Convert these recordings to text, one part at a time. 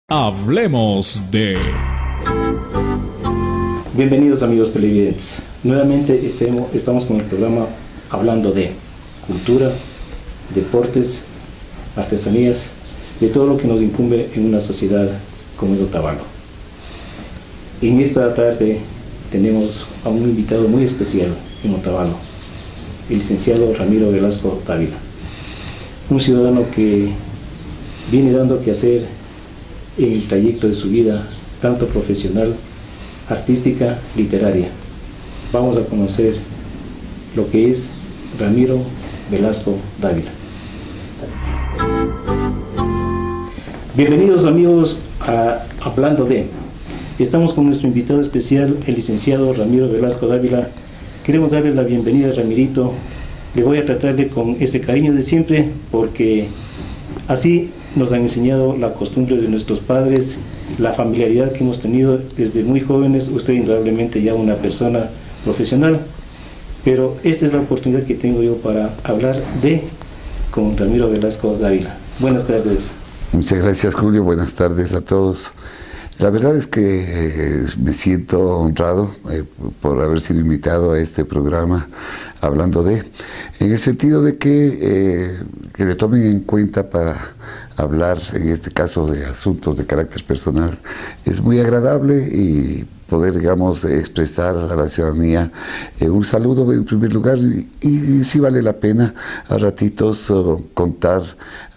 Hablemos de... Bienvenidos amigos televidentes. Nuevamente estamos con el programa hablando de cultura, deportes, artesanías, de todo lo que nos incumbe en una sociedad como es Otavalo. En esta tarde tenemos a un invitado muy especial en Otavalo, el licenciado Ramiro Velasco Dávila, un ciudadano que viene dando que hacer en el trayecto de su vida, tanto profesional, artística, literaria. Vamos a conocer lo que es Ramiro Velasco Dávila. Bienvenidos amigos a Hablando de. Estamos con nuestro invitado especial, el licenciado Ramiro Velasco Dávila. Queremos darle la bienvenida a Ramirito. Le voy a tratarle con ese cariño de siempre, porque así nos han enseñado la costumbre de nuestros padres, la familiaridad que hemos tenido desde muy jóvenes. Usted indudablemente ya una persona profesional, pero esta es la oportunidad que tengo yo para hablar con Ramiro Velasco Dávila. Buenas tardes. Muchas gracias, Julio. Buenas tardes a todos. La verdad es que me siento honrado por haber sido invitado a este programa hablando en el sentido de que le tomen en cuenta para hablar, en este caso, de asuntos de carácter personal. Es muy agradable y poder, digamos, expresar a la ciudadanía un saludo en primer lugar, y sí vale la pena a ratitos contar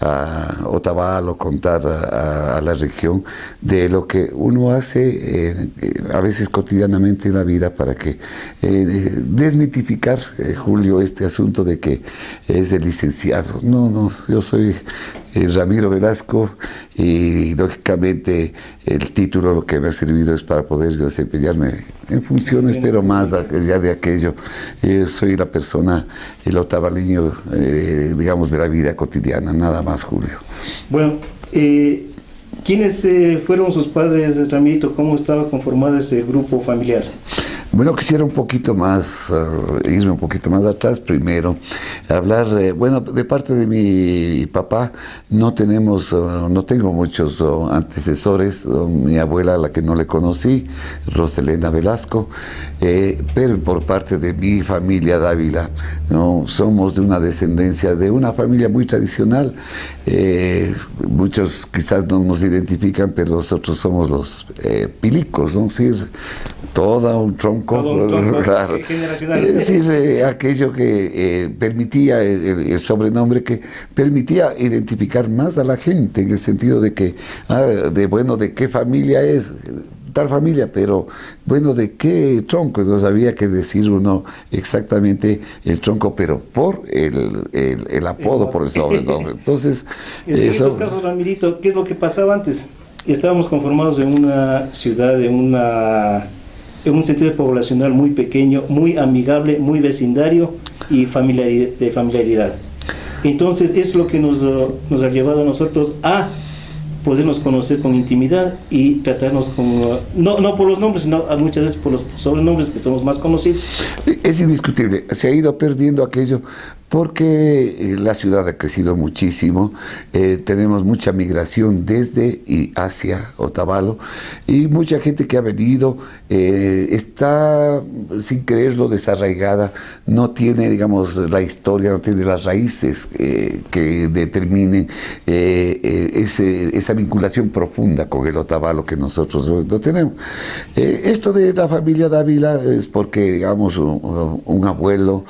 a Otavalo, contar a la región de lo que uno hace a veces cotidianamente en la vida, para que desmitificar, Julio, este asunto de que es el licenciado. No, yo soy Ramiro Velasco, y lógicamente el título lo que me ha servido es para poder desempeñarme en funciones, pero más allá de aquello, soy la persona, el otavaleño, digamos, de la vida cotidiana, nada más, Julio. Bueno, ¿quiénes fueron sus padres, Ramirito? ¿Cómo estaba conformado ese grupo familiar? Bueno, quisiera un poquito más, irme un poquito más atrás primero, hablar, bueno, de parte de mi papá no tengo muchos antecesores. Mi abuela, a la que no le conocí, Roselena Velasco, pero por parte de mi familia Dávila, ¿no? Somos de una descendencia, de una familia muy tradicional. Muchos quizás no nos identifican, pero nosotros somos los pilicos, ¿no? Sí, todo un tronco, claro. Aquello que permitía, el sobrenombre que permitía identificar más a la gente, en el sentido de que, de qué familia es tal familia, pero bueno, de qué tronco. No sabía qué decir uno exactamente el tronco, pero por el apodo, por el sobrenombre. Entonces, en estos casos, Ramirito, ¿qué es lo que pasaba antes? Estábamos conformados en una ciudad, en un sentido poblacional muy pequeño, muy amigable, muy vecindario y de familiaridad. Entonces, eso es lo que nos ha llevado a nosotros a podernos conocer con intimidad y tratarnos como, no por los nombres, sino muchas veces por los sobrenombres, que somos más conocidos. Es indiscutible, se ha ido perdiendo aquello, porque la ciudad ha crecido muchísimo. Tenemos mucha migración desde y hacia Otavalo, y mucha gente que ha venido está, sin creerlo, desarraigada, no tiene, digamos, la historia, no tiene las raíces que determinen esa vinculación profunda con el Otavalo que nosotros no tenemos. Esto de la familia Dávila es porque, digamos, un abuelo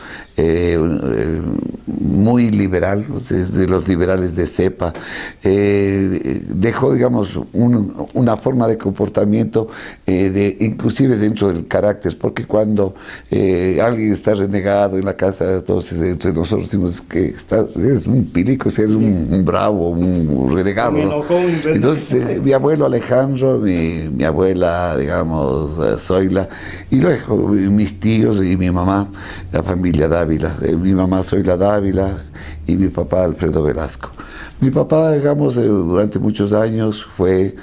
muy liberal, de los liberales de cepa, dejó, digamos, una forma de comportamiento, inclusive dentro del carácter, porque cuando alguien está renegado en la casa, entonces entre nosotros decimos que eres un pilico, eres un bravo, un renegado, ¿no? Entonces mi abuelo Alejandro, mi abuela, digamos, Zoila, y luego mis tíos y mi mamá, la familia Dávila. Mi mamá Zoila Dávila y mi papá Alfredo Velasco. Mi papá, digamos, durante muchos años fue,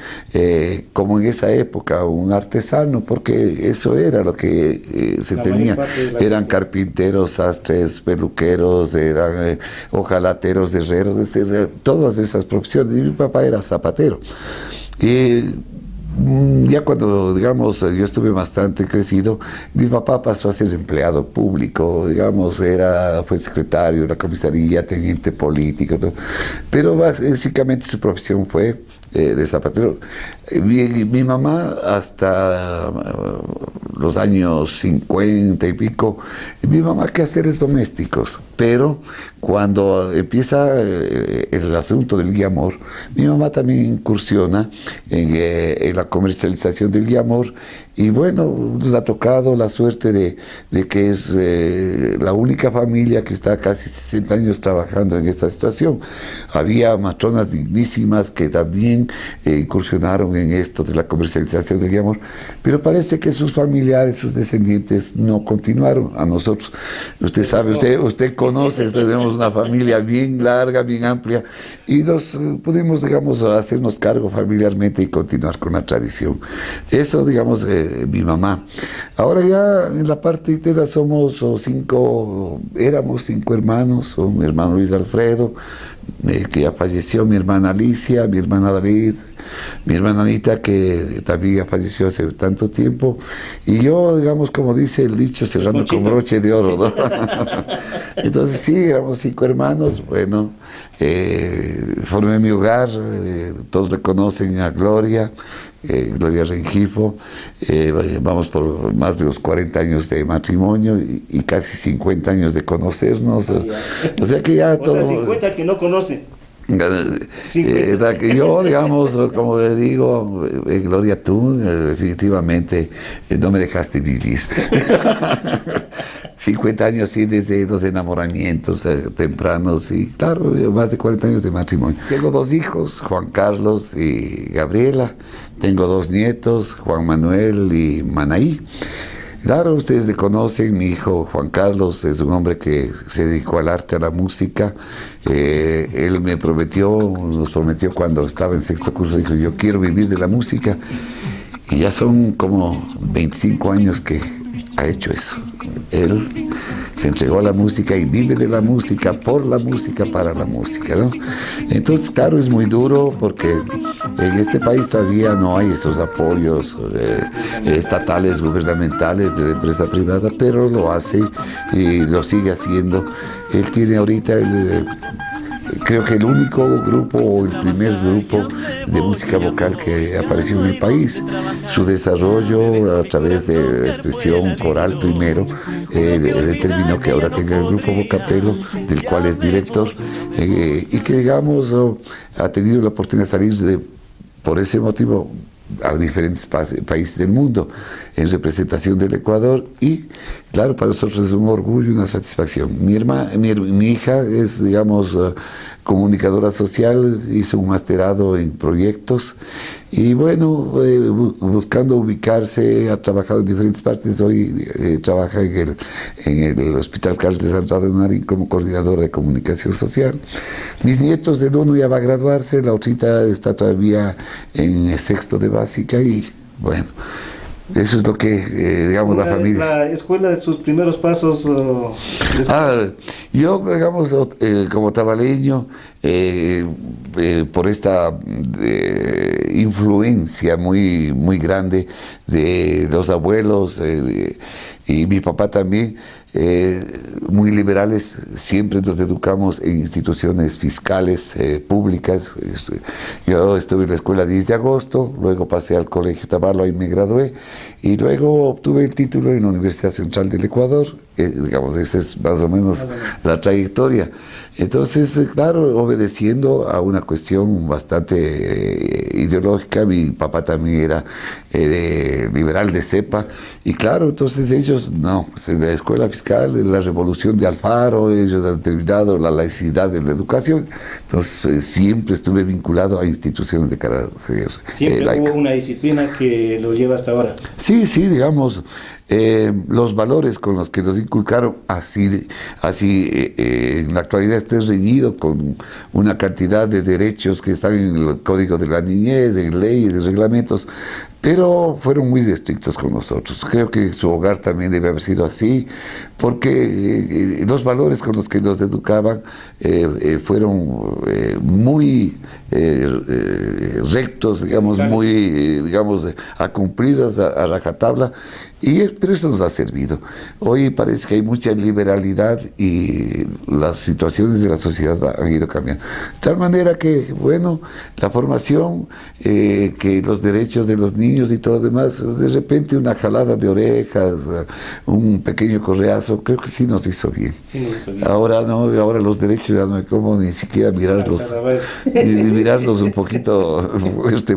como en esa época, un artesano, porque eso era lo que se tenía. Eran carpinteros, sastres, peluqueros, eran ojalateros, herreros, todas esas profesiones. Y mi papá era zapatero. Ya cuando, digamos, yo estuve bastante crecido, mi papá pasó a ser empleado público, digamos, fue secretario de la comisaría, teniente político, todo. Pero básicamente su profesión fue de zapatero. Mi mamá hasta los años 50 y pico, mi mamá quehaceres domésticos, pero cuando empieza el asunto del guiamor, mi mamá también incursiona en la comercialización del guiamor, y bueno, nos ha tocado la suerte de que es la única familia que está casi 60 años trabajando en esta situación. Había matronas dignísimas que también incursionaron en esto de la comercialización del guiamor, pero parece que sus familiares, sus descendientes no continuaron. A nosotros, usted sabe, usted conoce, tenemos una familia bien larga, bien amplia, y nos pudimos, digamos, hacernos cargo familiarmente y continuar con la tradición. Eso, digamos, mi mamá. Ahora ya en la parte entera éramos 5 hermanos, mi hermano Luis Alfredo, que ya falleció, mi hermana Alicia, mi hermana David, mi hermana Anita, que también ya falleció hace tanto tiempo, y yo, digamos, como dice el dicho, cerrando con broche de oro, ¿no? Entonces sí, éramos 5 hermanos, bueno, formé mi hogar, todos le conocen a Gloria, Gloria Rengifo, vamos por más de los 40 años de matrimonio y casi 50 años de conocernos, o sea que ya todo... O sea, 50 que no conoce. Que yo, digamos, como le digo, Gloria, tú definitivamente no me dejaste vivir. 50 años, sí, desde los enamoramientos tempranos, y claro, más de 40 años de matrimonio. Tengo 2 hijos, Juan Carlos y Gabriela. Tengo 2 nietos, Juan Manuel y Manaí. Claro, ustedes le conocen, mi hijo Juan Carlos es un hombre que se dedicó al arte, a la música. Él nos prometió cuando estaba en 6º curso, dijo, yo quiero vivir de la música. Y ya son como 25 años que ha hecho eso. Él se entregó a la música y vive de la música, por la música, para la música, ¿no? Entonces, claro, es muy duro porque en este país todavía no hay esos apoyos estatales, gubernamentales de la empresa privada, pero lo hace y lo sigue haciendo. Él tiene ahorita creo que el único grupo o el primer grupo de música vocal que apareció en el país. Su desarrollo a través de la expresión coral primero determinó que ahora tenga el grupo Vocapelo, del cual es director, y que, digamos, ha tenido la oportunidad de salir por ese motivo a diferentes países del mundo en representación del Ecuador, y claro, para nosotros es un orgullo y una satisfacción. Mi hija es, digamos, comunicadora social, hizo un masterado en proyectos y bueno, buscando ubicarse, ha trabajado en diferentes partes. Hoy trabaja en el Hospital Carlos de Santa de Nariño como coordinadora de comunicación social. Mis nietos, del uno ya va a graduarse, la otrita está todavía en 6º de básica, y bueno, eso es lo que, digamos, la familia. La escuela de sus primeros pasos. Yo, digamos, como tabaleño, por esta influencia muy, muy grande de los abuelos y mi papá también, muy liberales, siempre nos educamos en instituciones fiscales públicas. Yo estuve en la escuela 10 de agosto, luego pasé al Colegio Tabalo, ahí me gradué, y luego obtuve el título en la Universidad Central del Ecuador. Digamos, esa es más o menos la trayectoria. Entonces, claro, obedeciendo a una cuestión bastante ideológica. Mi papá también era liberal de cepa, y claro, entonces ellos, no, pues en la escuela fiscal, en la revolución de Alfaro, ellos han terminado la laicidad de la educación. Entonces siempre estuve vinculado a instituciones de carácter siempre laico. Hubo una disciplina que lo lleva hasta ahora. Sí, digamos, los valores con los que nos inculcaron, así en la actualidad está reñido con una cantidad de derechos que están en el Código de la Niñez, en leyes, en reglamentos, pero fueron muy estrictos con nosotros. Creo que su hogar también debe haber sido así, porque los valores con los que nos educaban fueron muy rectos, digamos, muy, digamos, a cumplidas a rajatabla. Pero esto nos ha servido. Hoy parece que hay mucha liberalidad y las situaciones de la sociedad han ido cambiando. De tal manera que, bueno, la formación, que los derechos de los niños y todo lo demás, de repente una jalada de orejas, un pequeño correazo, creo que sí nos hizo bien. Sí nos hizo bien. Ahora no, ahora los derechos ya no hay como ni siquiera mirarlos, ni mirarlos un poquito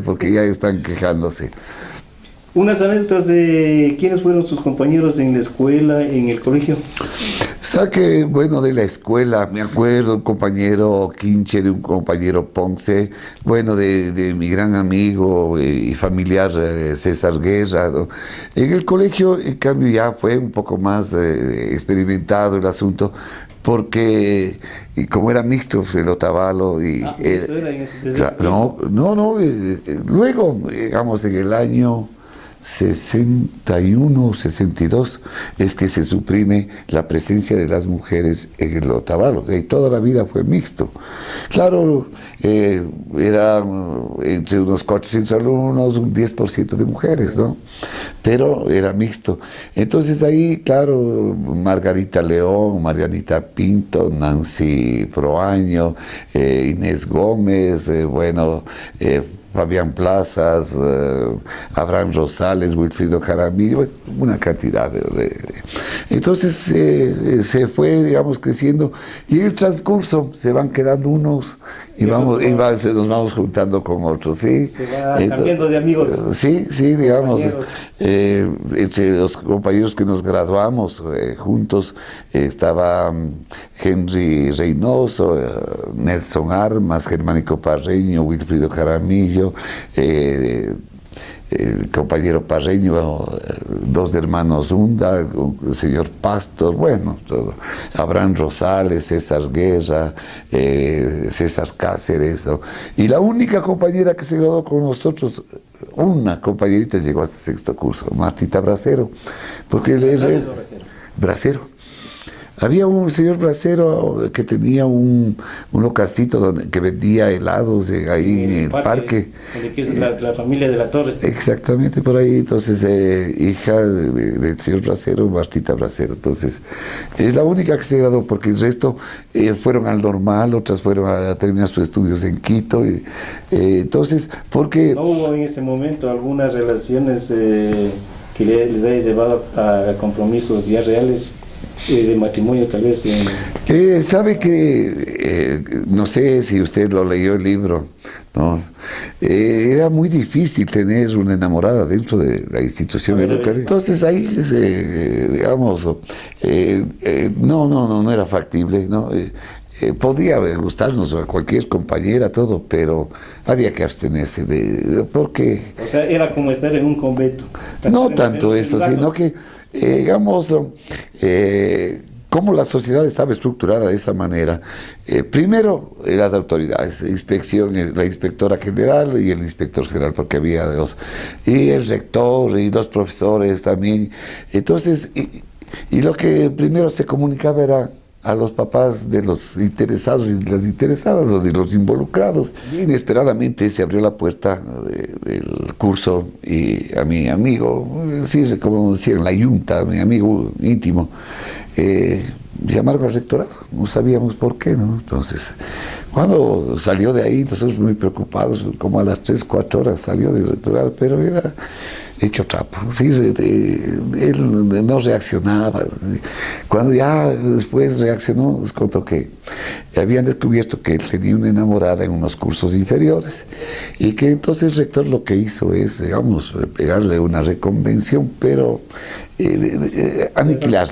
porque ya están quejándose. Unas anécdotas de quiénes fueron sus compañeros en la escuela, en el colegio. Saque, bueno, de la escuela, me acuerdo, un compañero Quincher, un compañero Ponce, bueno, de mi gran amigo y familiar César Guerra, ¿no? En el colegio, en cambio, ya fue un poco más experimentado el asunto, porque como era mixto, pues, el Otavalo y... luego, digamos, en el año 61 o 62 es que se suprime la presencia de las mujeres en el Otavalo, y toda la vida fue mixto. Claro, era entre unos 400 alumnos, un 10% de mujeres, ¿no? Pero era mixto. Entonces ahí, claro, Margarita León, Marianita Pinto, Nancy Proaño, Inés Gómez, Fabián Plazas, Abraham Rosales, Wilfrido Jaramillo, una cantidad Entonces se fue, digamos, creciendo, y en el transcurso se van quedando unos y nos vamos juntando con otros, ¿sí? Se va cambiando de amigos. Sí, digamos, entre los compañeros que nos graduamos juntos estaba Henry Reynoso, Nelson Armas, Germánico Parreño, Wilfrido Jaramillo, el compañero Parreño, dos hermanos Hunda, el señor Pastor, bueno, todo. Abraham Rosales, César Guerra, César Cáceres, ¿no? Y la única compañera que se graduó con nosotros, una compañerita llegó hasta sexto curso, Martita Bracero, porque él es Bracero. Había un señor Bracero que tenía un localcito que vendía helados ahí en el parque. Que es la familia de la Torre. Exactamente, por ahí. Entonces, hija del señor Bracero, Martita Bracero. Entonces, es la única que se graduó, porque el resto fueron al normal, otras fueron a terminar sus estudios en Quito. Entonces, porque... ¿No hubo en ese momento algunas relaciones que les haya llevado a compromisos ya reales? De matrimonio, tal vez. Sabe que, no sé si usted lo leyó el libro, ¿no? Era muy difícil tener una enamorada dentro de la institución educativa. Entonces ahí, digamos, no era factible, ¿no? Podía gustarnos a cualquier compañera, todo, pero había que abstenerse porque... O sea, era como estar en un convento. No tanto eso, sino que, digamos, como la sociedad estaba estructurada de esa manera, primero las autoridades, la inspectora general y el inspector general, porque había dos, y el rector y los profesores también. Entonces, y lo que primero se comunicaba era a los papás de los interesados y de las interesadas o de los involucrados. Y inesperadamente se abrió la puerta del curso y a mi amigo, sí, como decía, en la yunta, mi amigo íntimo, llamaron al rectorado, no sabíamos por qué, ¿no? Entonces, cuando salió de ahí, nosotros muy preocupados, como a las 3, 4 horas salió del rectorado, pero era hecho trapo, ¿sí? Él no reaccionaba. Cuando ya después reaccionó, nos contó que habían descubierto que él tenía una enamorada en unos cursos inferiores y que entonces el rector lo que hizo es, digamos, pegarle una reconvención, pero aniquilar.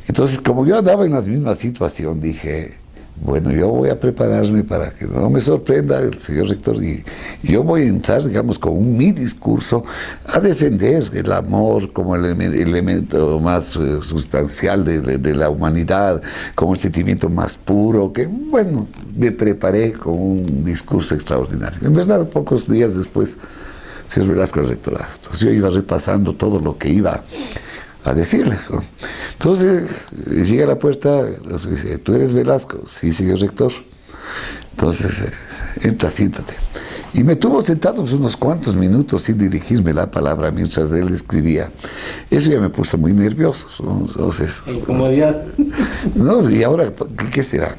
Entonces, como yo andaba en la misma situación, dije, bueno, yo voy a prepararme para que no me sorprenda el señor rector y yo voy a entrar, digamos, con mi discurso a defender el amor como el elemento más sustancial de la humanidad, como el sentimiento más puro, que, bueno, me preparé con un discurso extraordinario. En verdad, pocos días después ser Velasco del rectorado. Entonces yo iba repasando todo lo que iba a decirle, ¿no? Entonces llega a la puerta, entonces dice, ¿tú eres Velasco? Sí, señor rector. Entonces entra, siéntate. Y me tuvo sentado unos cuantos minutos sin dirigirme la palabra mientras él escribía. Eso ya me puso muy nervioso, ¿no? Entonces, incomodidad. No, y ahora, ¿qué será?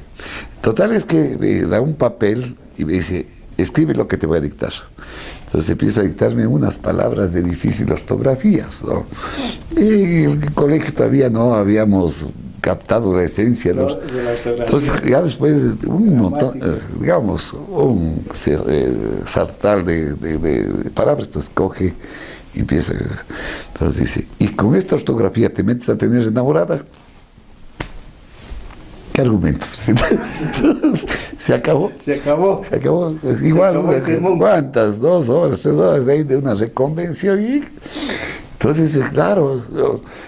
Total es que me da un papel y me dice, escribe lo que te voy a dictar. Entonces empieza a dictarme unas palabras de difícil ortografía, ¿no? Y en el colegio todavía no habíamos captado la esencia de la ortografía. Entonces ya después de un montón, digamos, un sartal de palabras, entonces coge y empieza. Entonces dice, ¿y con esta ortografía te metes a tener enamorada? ¿Qué argumento? Se acabó. Se acabó. Se acabó. Igual, ¿cuántas? 2 horas, 3 horas ahí de una reconvención. Y entonces, claro,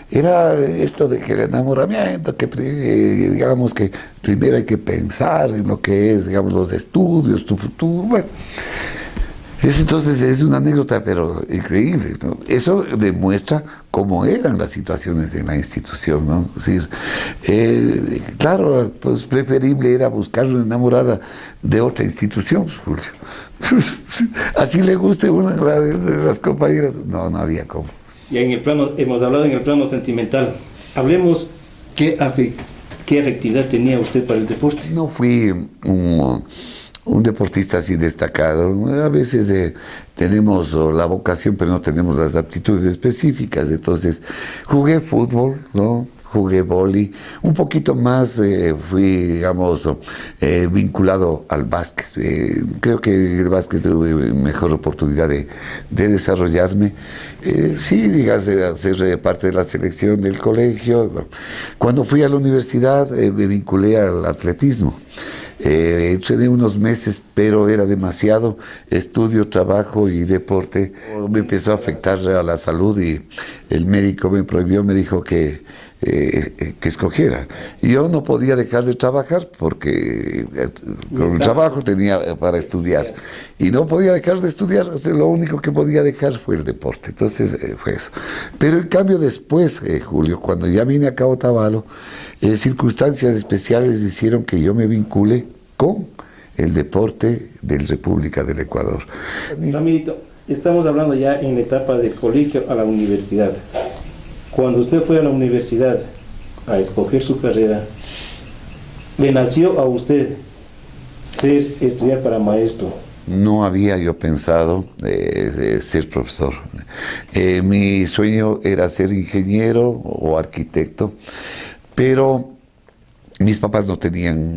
era esto de que el enamoramiento, que digamos que primero hay que pensar en lo que es, digamos, los estudios, tu futuro. Bueno, entonces es una anécdota, pero increíble, ¿no? Eso demuestra cómo eran las situaciones en la institución, ¿no? Es decir, claro, pues preferible era buscar una enamorada de otra institución, Julio. Así le guste una de las compañeras. No, no había cómo. Y en el plano, hemos hablado en el plano sentimental. Hablemos qué afectividad tenía usted para el deporte. No fui un deportista así destacado. A veces tenemos la vocación, pero no tenemos las aptitudes específicas. Entonces, jugué fútbol, ¿no? Jugué vóley, un poquito más fui, digamos, vinculado al básquet. Creo que en el básquet tuve mejor oportunidad de desarrollarme. Sí, digamos, ser parte de la selección del colegio. Cuando fui a la universidad me vinculé al atletismo. Entrené unos meses, pero era demasiado estudio, trabajo y deporte. Me empezó a afectar a la salud y el médico me prohibió, me dijo que escogiera. Yo no podía dejar de trabajar porque con el trabajo tenía para estudiar y no podía dejar de estudiar, o sea, lo único que podía dejar fue el deporte. Entonces fue eso. Pero en cambio después, Julio, cuando ya vine acá a Otavalo, circunstancias especiales hicieron que yo me vincule con el deporte de la República del Ecuador. Ramirito, estamos hablando ya en la etapa del colegio a la universidad. Cuando usted fue a la universidad a escoger su carrera, ¿le nació a usted estudiar para maestro? No había yo pensado ser profesor. Mi sueño era ser ingeniero o arquitecto, pero mis papás no tenían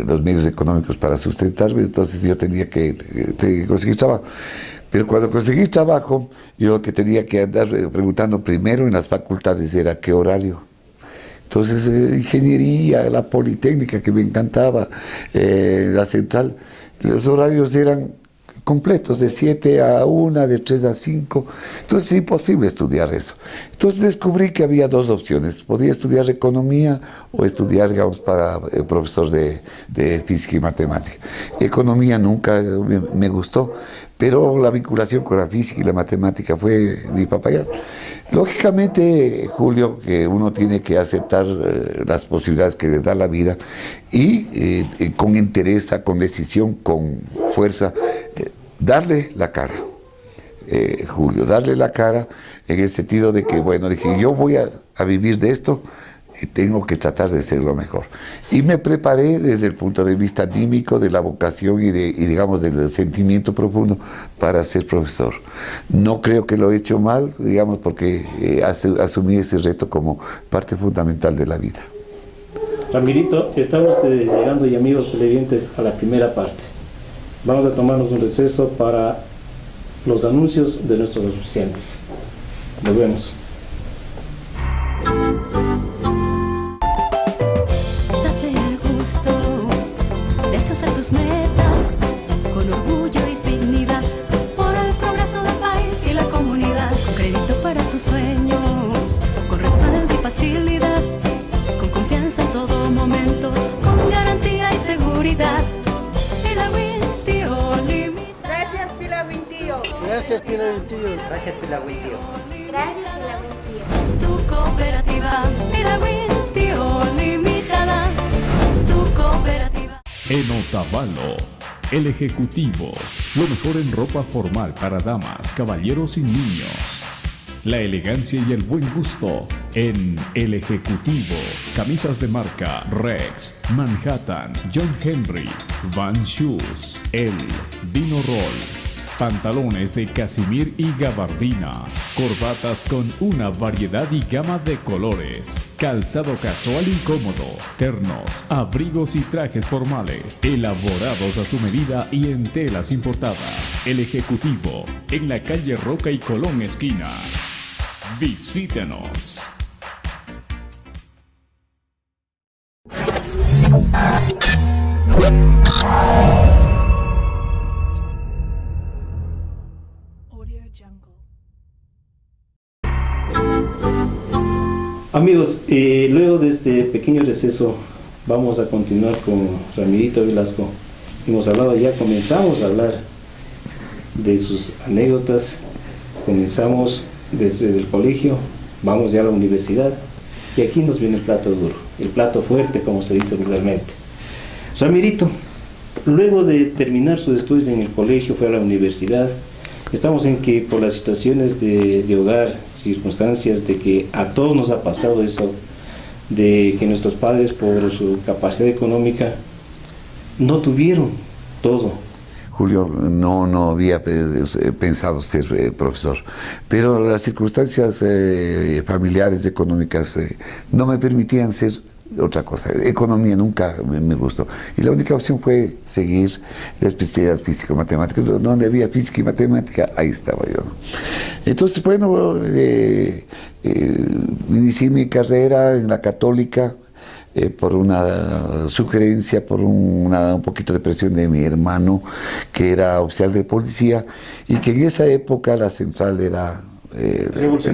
los medios económicos para sustentarme, entonces yo tenía que conseguir trabajo. Pero cuando conseguí trabajo, yo lo que tenía que andar preguntando primero en las facultades era qué horario. Entonces, ingeniería, la Politécnica, que me encantaba, la Central, los horarios eran completos, de 7 a 1, de 3 a 5, entonces es imposible estudiar eso. Entonces descubrí que había 2 opciones, podía estudiar economía o estudiar, digamos, para profesor de física y matemática. Economía nunca me gustó, pero la vinculación con la física y la matemática fue mi papaya. Lógicamente, Julio, que uno tiene que aceptar las posibilidades que le da la vida y con entereza, con decisión, con fuerza, darle la cara. Julio, darle la cara en el sentido de que, bueno, dije, yo voy a vivir de esto y tengo que tratar de ser lo mejor. Y me preparé desde el punto de vista anímico, de la vocación y digamos, del sentimiento profundo para ser profesor. No creo que lo he hecho mal, digamos, porque asumí ese reto como parte fundamental de la vida. Ramirito, estamos llegando, y amigos televidentes, a la primera parte. Vamos a tomarnos un receso para los anuncios de nuestros auspiciantes. Nos vemos. Date el gusto de alcanzar tus metas con orgullo y dignidad por el progreso del país y la comunidad. Con crédito para tus sueños, con respaldo y facilidad, con confianza en todo momento, con garantía y seguridad. Gracias, Gracias, Pilagüintío. Gracias, Pilagüintío. Gracias, Pilagüintío. Tu cooperativa, Pilagüintío Limitada. Tu cooperativa. En Otavalo, el Ejecutivo, lo mejor en ropa formal para damas, caballeros y niños. La elegancia y el buen gusto en El Ejecutivo. Camisas de marca Rex, Manhattan, John Henry, Van Shoes, El, Dino Roll. Pantalones de casimir y gabardina. Corbatas con una variedad y gama de colores. Calzado casual y cómodo. Ternos, abrigos y trajes formales. Elaborados a su medida y en telas importadas. El Ejecutivo, en la calle Roca y Colón esquina. Visítenos. Amigos, luego de este pequeño receso vamos a continuar con Ramirito Velasco. Comenzamos a hablar de sus anécdotas, comenzamos desde el colegio, vamos ya a la universidad y aquí nos viene el plato duro, el plato fuerte como se dice vulgarmente. Ramirito, luego de terminar sus estudios en el colegio fue a la universidad. Estamos en que por las situaciones de hogar, circunstancias de que a todos nos ha pasado eso, de que nuestros padres por su capacidad económica no tuvieron todo. Julio, no había pensado ser profesor, pero las circunstancias familiares, económicas, no me permitían ser otra cosa. Economía nunca me gustó. Y la única opción fue seguir la especialidad físico-matemática. Donde había física y matemática, ahí estaba yo, ¿no? Entonces, bueno, inicié mi carrera en la Católica por una sugerencia, por un poquito de presión de mi hermano, que era oficial de policía, y que en esa época la central era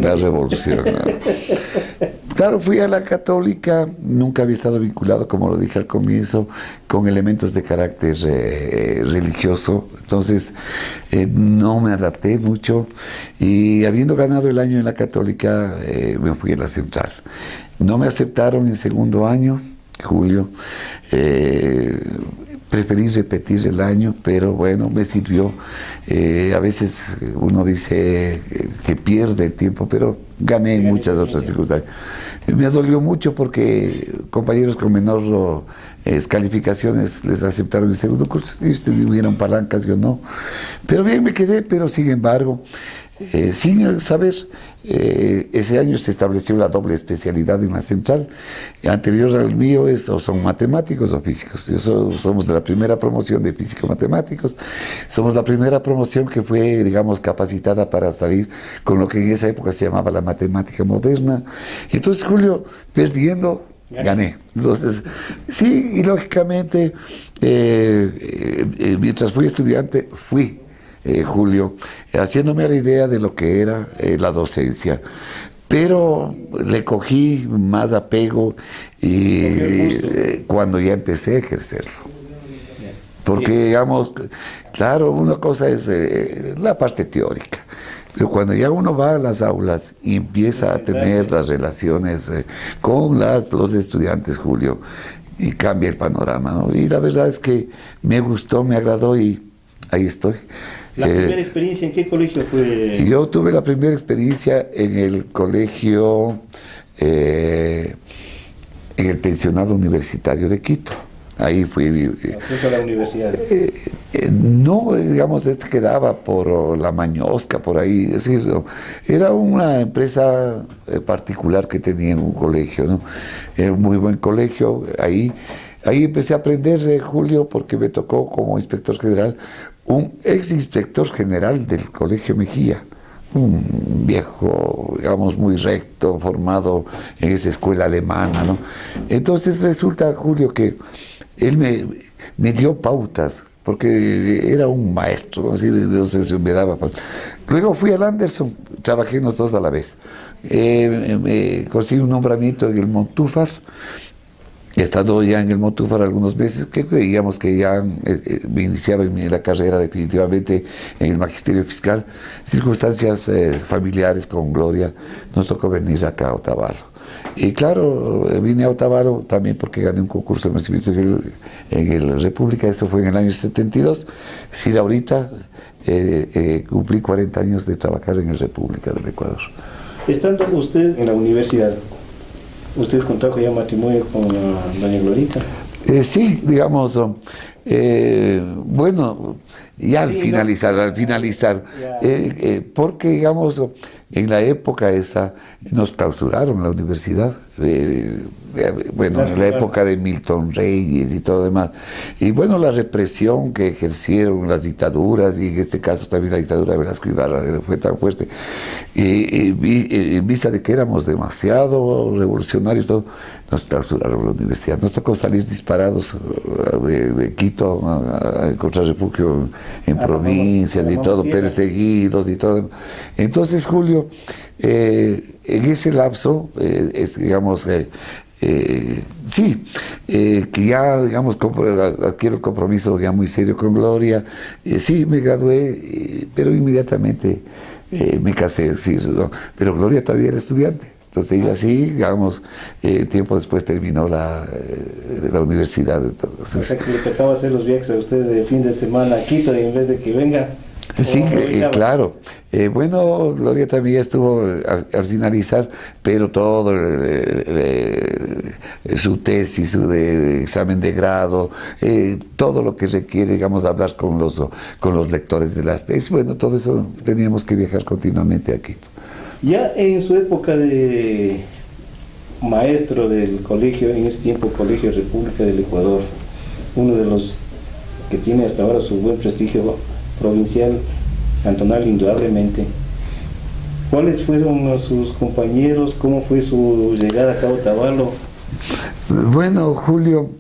la revolución, ¿no? Claro, fui a la Católica, nunca había estado vinculado, como lo dije al comienzo, con elementos de carácter religioso, entonces no me adapté mucho, y habiendo ganado el año en la Católica, me fui a la central. No me aceptaron en segundo año, Julio, preferí repetir el año, pero bueno, me sirvió. A veces uno dice que pierde el tiempo, pero gané muchas otras circunstancias. Me dolió mucho porque compañeros con menor calificaciones les aceptaron en segundo curso. Ellos tuvieron palancas, yo no. Pero bien me quedé, pero sin embargo, sin saber, ese año se estableció la doble especialidad en la central. Anterior al mío o son matemáticos o físicos. Somos de la primera promoción de físico-matemáticos. Somos la primera promoción que fue, digamos, capacitada para salir con lo que en esa época se llamaba la matemática moderna. Entonces, Julio, perdiendo, gané. Entonces, sí, y lógicamente, mientras fui estudiante, Julio, haciéndome a la idea de lo que era la docencia, pero le cogí más apego y cuando ya empecé a ejercerlo, porque digamos, claro, una cosa es la parte teórica, pero cuando ya uno va a las aulas y empieza a tener las relaciones con los estudiantes, Julio, y cambia el panorama, ¿no? Y la verdad es que me gustó, me agradó y ahí estoy. ¿La primera experiencia en qué colegio fue? Yo tuve la primera experiencia en el colegio, en el pensionado universitario de Quito. Ahí fui. ¿A la universidad? No, digamos, quedaba por La Mañosca, por ahí. Es decir, no, era una empresa particular que tenía en un colegio, ¿no? Era un muy buen colegio. Ahí empecé a aprender, Julio, porque me tocó como inspector general un ex inspector general del Colegio Mejía, un viejo, digamos, muy recto, formado en esa escuela alemana, ¿no? Entonces resulta, Julio, que él me dio pautas, porque era un maestro, ¿no? Así, entonces me daba pautas. Luego fui al Anderson, trabajé los dos a la vez. Conseguí un nombramiento en el Montúfar, Estando ya en el Motúfar algunos meses, que creíamos que ya me iniciaba en la carrera definitivamente en el magisterio fiscal, circunstancias familiares con Gloria, nos tocó venir acá a Otavalo. Y claro, vine a Otavalo también porque gané un concurso de nacimiento en la República, esto fue en el año 72. Si ahorita cumplí 40 años de trabajar en la República del Ecuador. Estando usted en la universidad, ¿usted contrajo ya matrimonio con doña Glorita? Sí, digamos, bueno, ya al Sí, finalizar, porque digamos, en la época esa nos clausuraron la universidad, bueno, en la época de Milton Reyes y todo demás, y bueno, la represión que ejercieron las dictaduras, y en este caso también la dictadura de Velasco Ibarra fue tan fuerte, en vista de que éramos demasiado revolucionarios, todo, nos clausuraron la universidad, nos tocó salir disparados de Quito a encontrar refugio en provincias y todo, perseguidos y todo. Entonces, Julio, en ese lapso, digamos, sí, que ya, digamos, adquiero el compromiso ya muy serio con Gloria, sí, me gradué, pero inmediatamente me casé, sí, ¿no? Pero Gloria todavía era estudiante. Entonces ella sí, digamos, tiempo después terminó la universidad. Entonces, O sea que le tocaba hacer los viajes a usted de fin de semana a Quito y en vez de que venga. sí, claro. Bueno, Gloria también estuvo al finalizar, pero todo su tesis, su examen de grado, todo lo que requiere, digamos, hablar con los lectores de las tesis, bueno, todo eso teníamos que viajar continuamente a Quito. Ya en su época de maestro del colegio, en ese tiempo Colegio República del Ecuador, uno de los que tiene hasta ahora su buen prestigio provincial, cantonal indudablemente, ¿cuáles fueron sus compañeros? ¿Cómo fue su llegada acá a Otavalo? Bueno, Julio,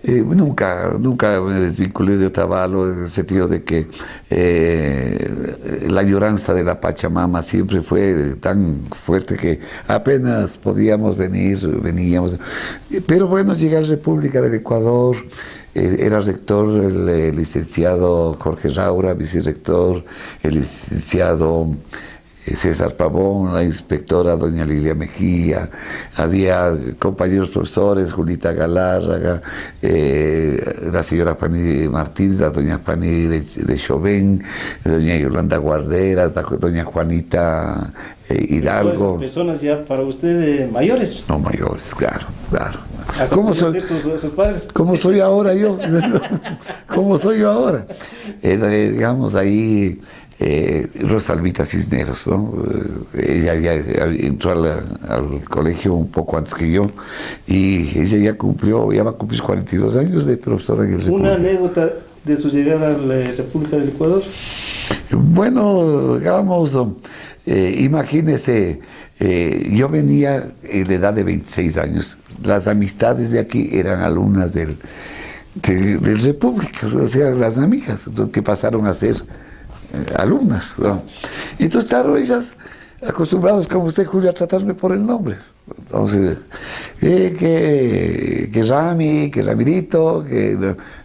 nunca me desvinculé de Otavalo en el sentido de que la añoranza de la Pachamama siempre fue tan fuerte que apenas podíamos veníamos. Pero bueno, llegué a la República del Ecuador, era rector el licenciado Jorge Raura, vicerrector el licenciado César Pavón, la inspectora doña Lilia Mejía, había compañeros profesores, Julita Galárraga, la señora Fanny Martínez, la doña Fanny de Chauvin, doña Yolanda Guarderas, doña Juanita Hidalgo. Todas esas personas ya para usted mayores. No, mayores, claro. ¿Cómo soy? Sus padres. ¿Cómo soy ahora yo? ¿Cómo soy yo ahora? Digamos ahí... Rosalvita Cisneros, ¿no? Ella ya entró al colegio un poco antes que yo y ella ya va a cumplir 42 años de profesora en el República. ¿Una anécdota de su llegada a la República del Ecuador? Bueno, digamos, imagínese, yo venía en la edad de 26 años, las amistades de aquí eran alumnas del República, o sea, las amigas que pasaron a ser alumnas, ¿no? Entonces, claro, ellas acostumbrados como usted, Julio, a tratarme por el nombre. Entonces, que Rami, que Ramirito,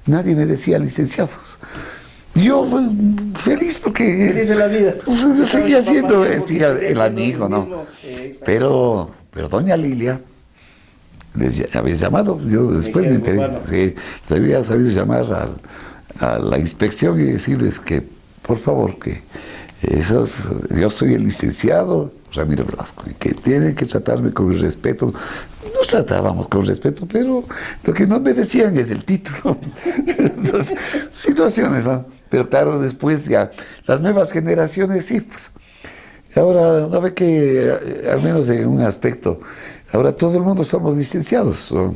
nadie me decía licenciado. Yo feliz porque... Feliz de la vida. Yo seguía siendo el amigo, ¿no? Pero doña Lilia, les había llamado, yo después me enteré, sí, había sabido llamar a la inspección y decirles que por favor, que yo soy el licenciado Ramiro Blasco y que tienen que tratarme con respeto. Nos tratábamos con respeto, pero lo que no me decían es el título. Entonces, situaciones, ¿no? Pero claro, después ya, las nuevas generaciones sí, pues. Ahora, no ve que, al menos en un aspecto, ahora todo el mundo somos licenciados, ¿no?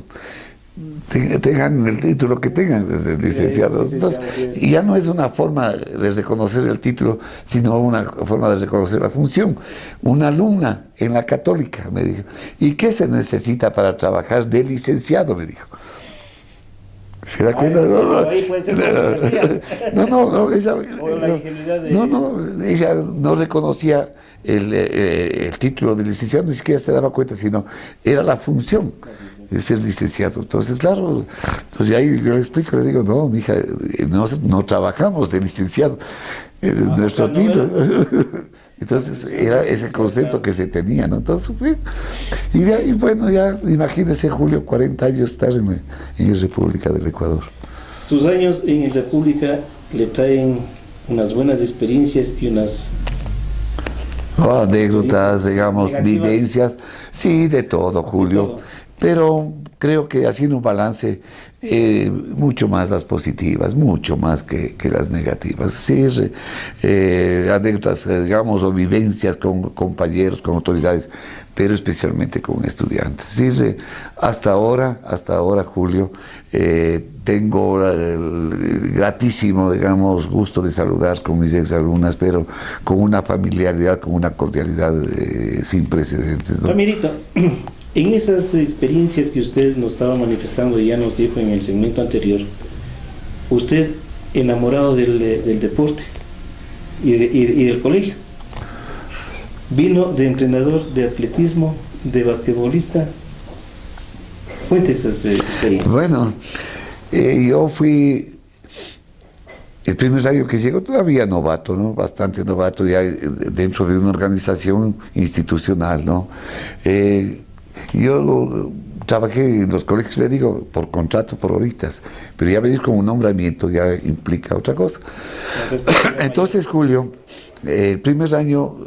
Tengan el título que tengan desde licenciados. Entonces, y ya no es una forma de reconocer el título, sino una forma de reconocer la función. Una alumna en la Católica me dijo, ¿y qué se necesita para trabajar de licenciado? Me dijo. ¿Se da cuenta? Ella no reconocía el título de licenciado, ni siquiera se daba cuenta, sino era la función. es ser licenciado. Entonces, claro, entonces ahí yo le explico, le digo, no, mija, no trabajamos de licenciado, nuestro título. Entonces era ese concepto que se tenía, ¿no? Entonces, y de ahí, bueno, ya imagínese, Julio, 40 años estar en la República del Ecuador. Sus años en la República le traen unas buenas experiencias y unas anécdotas, digamos, negativas. vivencias, sí, de todo, Julio. De todo. Pero creo que haciendo un balance, mucho más las positivas, mucho más que las negativas. Sí, anécdotas, digamos, o vivencias con compañeros, con autoridades, pero especialmente con estudiantes. Sí, hasta ahora, Julio, tengo el gratísimo, digamos, gusto de saludar con mis exalumnas, pero con una familiaridad, con una cordialidad sin precedentes, ¿no? Ramirito, en esas experiencias que usted nos estaba manifestando y ya nos dijo en el segmento anterior, usted enamorado del deporte y del colegio, vino de entrenador de atletismo, de basquetbolista. Cuente esas experiencias. Bueno, yo fui el primer año que llegó todavía novato, ¿no? Bastante novato ya dentro de una organización institucional, ¿no? Yo trabajé en los colegios, le digo, por contrato, por horitas, pero ya venir con un nombramiento ya implica otra cosa. Entonces, Julio, el primer año,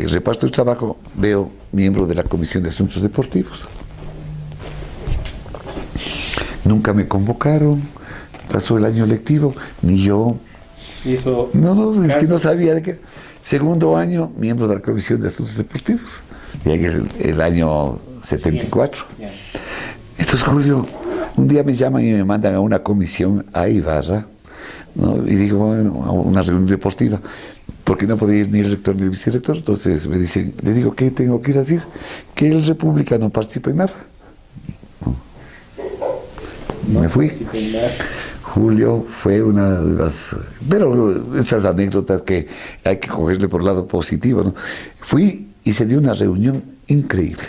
reparto el trabajo, veo miembro de la Comisión de Asuntos Deportivos. Nunca me convocaron, pasó el año lectivo, ni yo. No, es que no sabía de qué. Segundo año, miembro de la Comisión de Asuntos Deportivos. Y en el año 74. Bien. Entonces, Julio, un día me llaman y me mandan a una comisión a Ibarra, ¿no? Y digo, bueno, a una reunión deportiva, porque no podía ir ni el rector ni el vicerrector. Entonces me dicen, le digo, ¿qué tengo que ir a decir? Que el República no participa en nada. Me fui. Julio, fue una de las... Pero esas anécdotas que hay que cogerle por el lado positivo, ¿no? Fui y se dio una reunión increíble.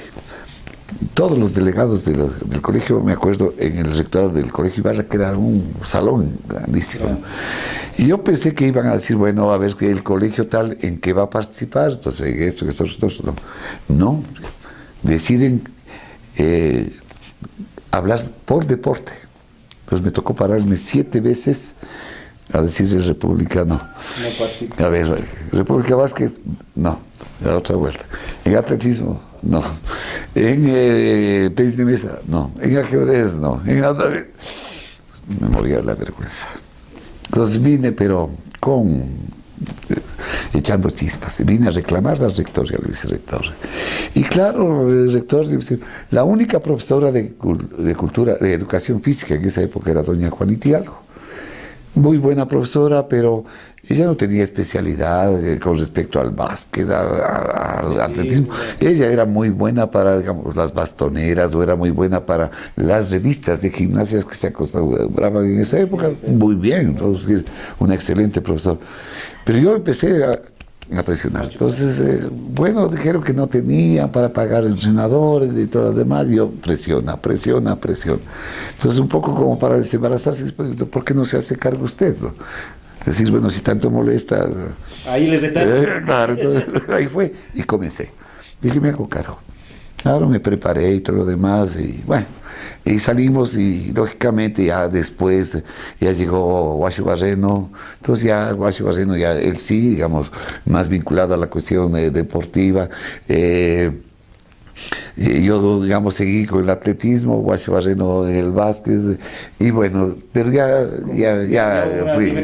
Todos los delegados del colegio, me acuerdo, en el rectorado del colegio Ibarra, que era un salón grandísimo, ¿no? Y yo pensé que iban a decir, bueno, a ver, que el colegio tal, ¿en qué va a participar? Entonces, esto, no. No, deciden hablar por deporte. Entonces me tocó pararme 7 veces a decir el República no. No participa. A ver, República Básquet, no. La otra vuelta. En atletismo, no. En tenis de mesa, no. En ajedrez, no. En natación, me moría de la vergüenza. Entonces vine, pero echando chispas. Vine a reclamar al rector y al vicerrector. Y claro, el rector, la única profesora de educación física en esa época era doña Juanita Hidalgo. Muy buena profesora, pero ella no tenía especialidad con respecto al básquet, al atletismo. Ella era muy buena para, digamos, las bastoneras, o era muy buena para las revistas de gimnasias que se acostumbraban en esa época. Muy bien, ¿no? Es decir, una excelente profesora. Pero yo empecé a presionar. Entonces, bueno, dijeron que no tenía para pagar entrenadores y todo lo demás. Y yo, presiona. Entonces, un poco como para desembarazarse, ¿por qué no se hace cargo usted, no? Decir, bueno, si tanto molesta... Ahí les detalles. Claro, entonces, ahí fue. Y comencé. Dije, me hago cargo. Claro, me preparé y todo lo demás. Y bueno, y salimos y lógicamente ya después ya llegó Guacho Barreno. Entonces ya Guacho Barreno, ya él sí, digamos, más vinculado a la cuestión deportiva. Yo, digamos, seguí con el atletismo, Guacho Barreno en el básquet, y bueno, pero ya fui,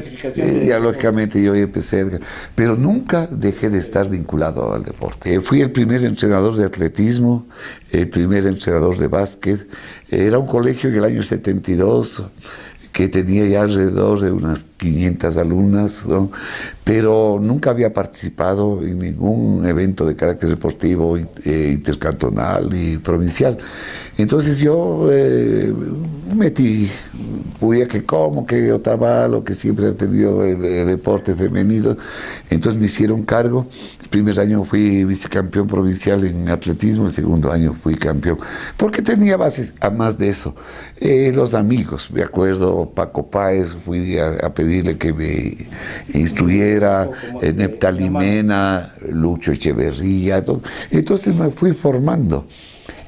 ya lógicamente yo empecé, pero nunca dejé de estar vinculado al deporte. Fui el primer entrenador de atletismo, el primer entrenador de básquet. Era un colegio en el año 72, que tenía ya alrededor de unas 500 alumnas, ¿no? pero nunca había participado en ningún evento de carácter deportivo intercantonal y provincial. Entonces yo metí, pude que como, que Otavalo, que siempre ha tenido el deporte femenino, entonces me hicieron cargo. El primer año fui vicecampeón provincial en atletismo, el segundo año fui campeón, porque tenía bases, a más de eso. Los amigos, me acuerdo, Paco Páez, fui a pedirle que me instruyera, Neptali Mena, Lucho Echeverría, entonces me fui formando.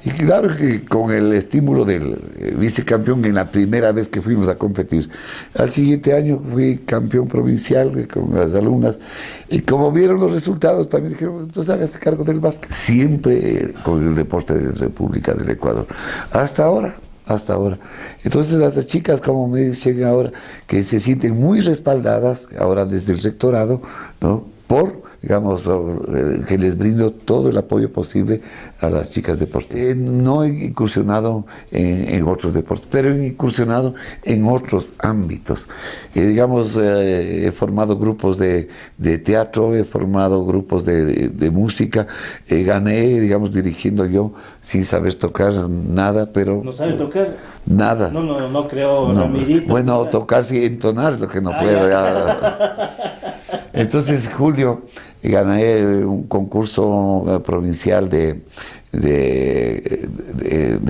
Y claro que con el estímulo del vicecampeón en la primera vez que fuimos a competir. Al siguiente año fui campeón provincial con las alumnas y como vieron los resultados también dijeron, entonces hágase cargo del básquet. Siempre con el deporte de la República del Ecuador. Hasta ahora. Entonces las chicas, como me dicen ahora, que se sienten muy respaldadas ahora desde el rectorado, ¿no? Digamos, que les brindo todo el apoyo posible a las chicas deportistas. No he incursionado en otros deportes, pero he incursionado en otros ámbitos. Digamos, he formado grupos de teatro, he formado grupos de música, gané, digamos, dirigiendo yo sin saber tocar nada, pero... ¿No sabe tocar? Nada. No creo, no. Ramirito. Bueno, tocar sí, entonar es lo que no puedo. Ya. Entonces, Julio, gané un concurso provincial de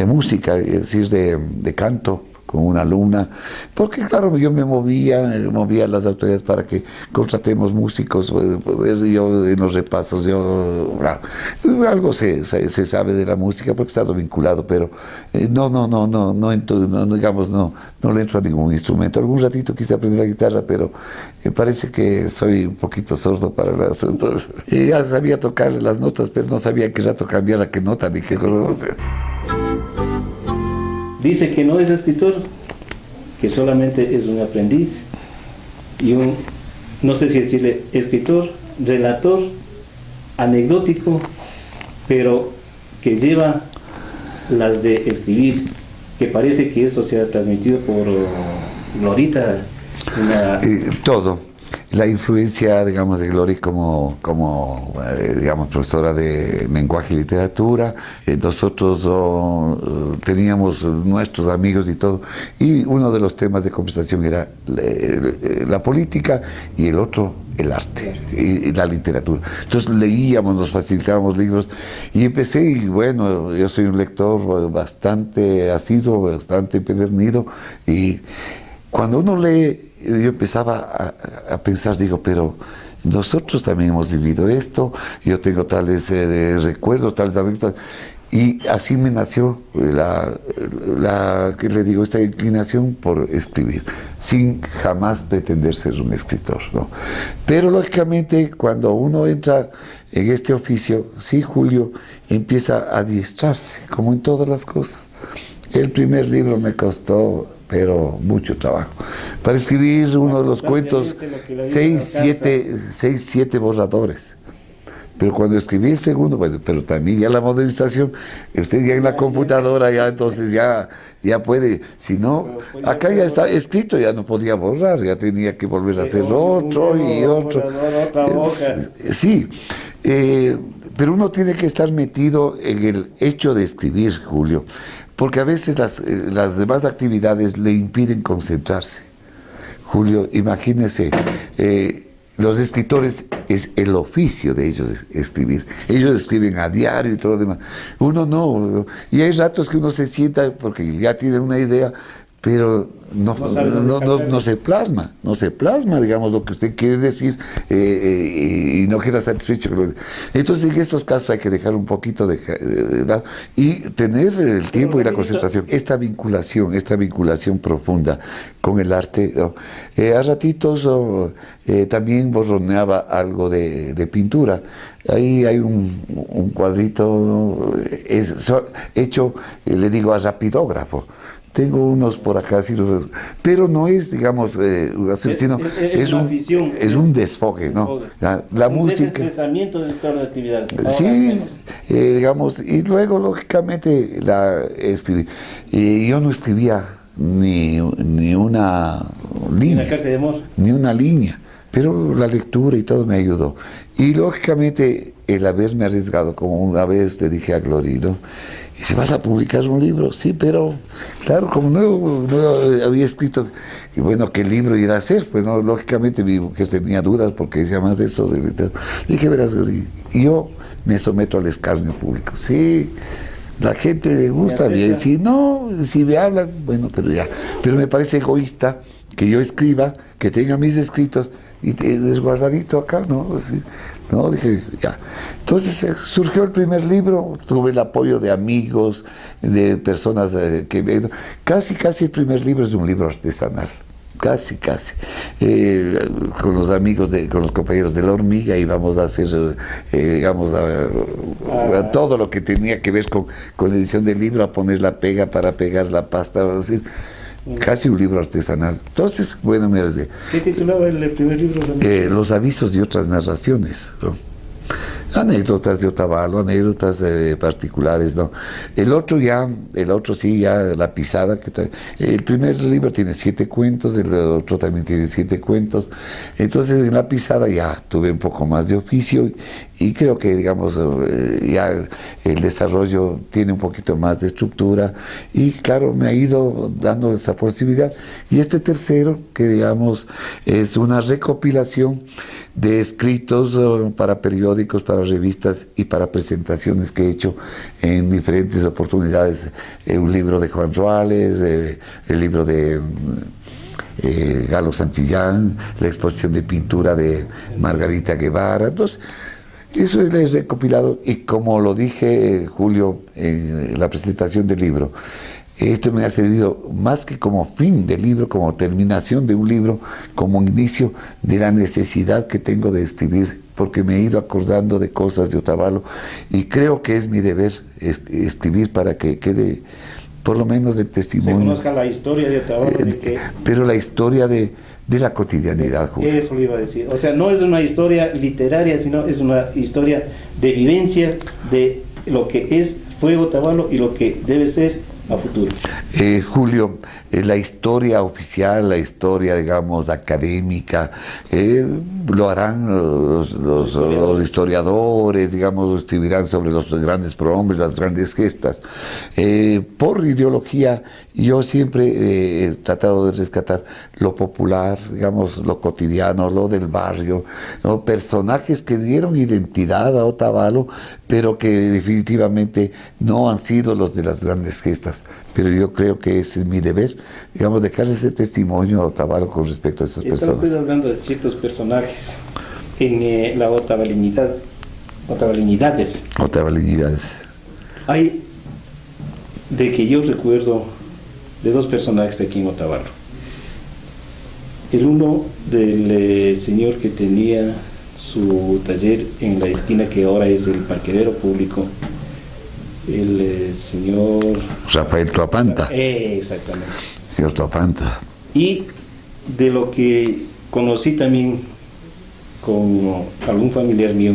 música, es decir, de canto, con una alumna, porque claro, yo me movía a las autoridades para que contratemos músicos, poder yo en los repasos, algo se sabe de la música porque he estado vinculado, pero no le entro a ningún instrumento. Algún ratito quise aprender la guitarra, pero me parece que soy un poquito sordo para el asunto. Ya sabía tocar las notas, pero no sabía qué rato cambiar a qué nota ni qué cosa. Dice que no es escritor, que solamente es un aprendiz y no sé si decirle escritor, relator, anecdótico, pero que lleva las de escribir, que parece que eso se ha transmitido por Glorita. Todo. La influencia, digamos, de Glory como digamos, profesora de lenguaje y literatura. Nosotros teníamos nuestros amigos y todo, y uno de los temas de conversación era la política y el otro el arte y la literatura. Entonces leíamos, nos facilitábamos libros y empecé, y bueno, yo soy un lector bastante asiduo, bastante empedernido, y cuando uno lee, yo empezaba a pensar, digo, pero nosotros también hemos vivido esto, yo tengo tales recuerdos, tales anécdotas, y así me nació ¿qué le digo? Esta inclinación por escribir, sin jamás pretender ser un escritor, ¿no? Pero lógicamente cuando uno entra en este oficio, sí, Julio, empieza a adiestrarse, como en todas las cosas. El primer libro me costó, pero mucho trabajo. Para escribir uno de los cuentos, 6, 7 borradores. Pero cuando escribí el segundo, bueno, pero también ya la modernización, usted ya en la computadora, ya entonces ya puede, si no, acá ya está escrito, ya no podía borrar, ya tenía que volver a hacer otro y otro. Sí, pero uno tiene que estar metido en el hecho de escribir, Julio, porque a veces las demás actividades le impiden concentrarse. Julio, imagínese, los escritores, es el oficio de ellos escribir. Ellos escriben a diario y todo lo demás. Uno no. Y hay ratos que uno se sienta porque ya tiene una idea, pero no se plasma, digamos, lo que usted quiere decir, y no queda satisfecho. Entonces, en estos casos hay que dejar un poquito de lado y tener el tiempo y la concentración. Esta vinculación profunda con el arte, a ratitos también borroneaba algo de pintura. Ahí hay un cuadrito hecho, le digo, a rapidógrafo. Tengo unos por acá, pero no es, digamos, sino es un desfogue, ¿no? La música. Desestresamiento de todas las actividades. Sí, digamos, y luego, lógicamente, escribí. Y yo no escribía ni una línea. ¿En la cárcel de amor? Ni una línea. pero la lectura y todo me ayudó. Y lógicamente el haberme arriesgado, como una vez le dije a Glorino, y si vas a publicar un libro, sí, pero claro, como no había escrito, y bueno, ¿qué libro irá a ser? Pues no, lógicamente mi mujer tenía dudas porque decía más de eso. Dije, verás, y yo me someto al escarnio público. Sí, la gente le gusta bien, si no, si me hablan, bueno, pero ya. Pero me parece egoísta que yo escriba, que tenga mis escritos y desguardadito acá, ¿no? Así, no, dije, ya. Entonces surgió el primer libro, tuve el apoyo de amigos, de personas que... Casi el primer libro es un libro artesanal. Casi. Con los amigos, con los compañeros de La Hormiga íbamos a hacer, digamos, a todo lo que tenía que ver con la edición del libro, a poner la pega para pegar la pasta, es decir, casi un libro artesanal. Entonces, bueno, mira, ¿qué titulaba el primer libro? Los avisos y otras narraciones, ¿no? Anécdotas de Otavalo, anécdotas particulares, ¿no? El otro sí, ya La Pisada, el primer libro tiene 7 cuentos, el otro también tiene 7 cuentos, entonces en La Pisada ya tuve un poco más de oficio y creo que, digamos, ya el desarrollo tiene un poquito más de estructura y claro, me ha ido dando esa posibilidad. Y este tercero, que digamos es una recopilación de escritos para periódicos, para revistas y para presentaciones que he hecho en diferentes oportunidades. Un libro de Juan Ruales, el libro de Galo Santillán, la exposición de pintura de Margarita Guevara. Entonces, eso es el recopilado y como lo dije, Julio, en la presentación del libro, esto me ha servido más que como fin del libro, como terminación de un libro, como inicio de la necesidad que tengo de escribir, porque me he ido acordando de cosas de Otavalo y creo que es mi deber escribir para que quede por lo menos el testimonio. Se conozca la historia de Otavalo. Pero la historia de la cotidianidad, Julio. Eso le iba a decir. O sea, no es una historia literaria, sino es una historia de vivencia de lo que fue Otavalo y lo que debe ser a futuro. Julio, la historia oficial, la historia, digamos, académica, lo harán los historiadores, digamos, escribirán sobre los grandes prohombres, las grandes gestas. Por ideología, yo siempre he tratado de rescatar lo popular, digamos, lo cotidiano, lo del barrio, ¿no? Personajes que dieron identidad a Otavalo, pero que definitivamente no han sido los de las grandes gestas. Pero yo creo que ese es mi deber, digamos, dejar ese testimonio a Otavalo con respecto a esas personas. Estoy hablando de ciertos personajes en la Otavalinidade's. Hay, de que yo recuerdo, de 2 personajes aquí en Otavalo. El uno del señor que tenía su taller en la esquina que ahora es el parqueadero público, el señor Rafael Tuapanta. Exactamente. Señor Tuapanta. Y de lo que conocí también con algún familiar mío,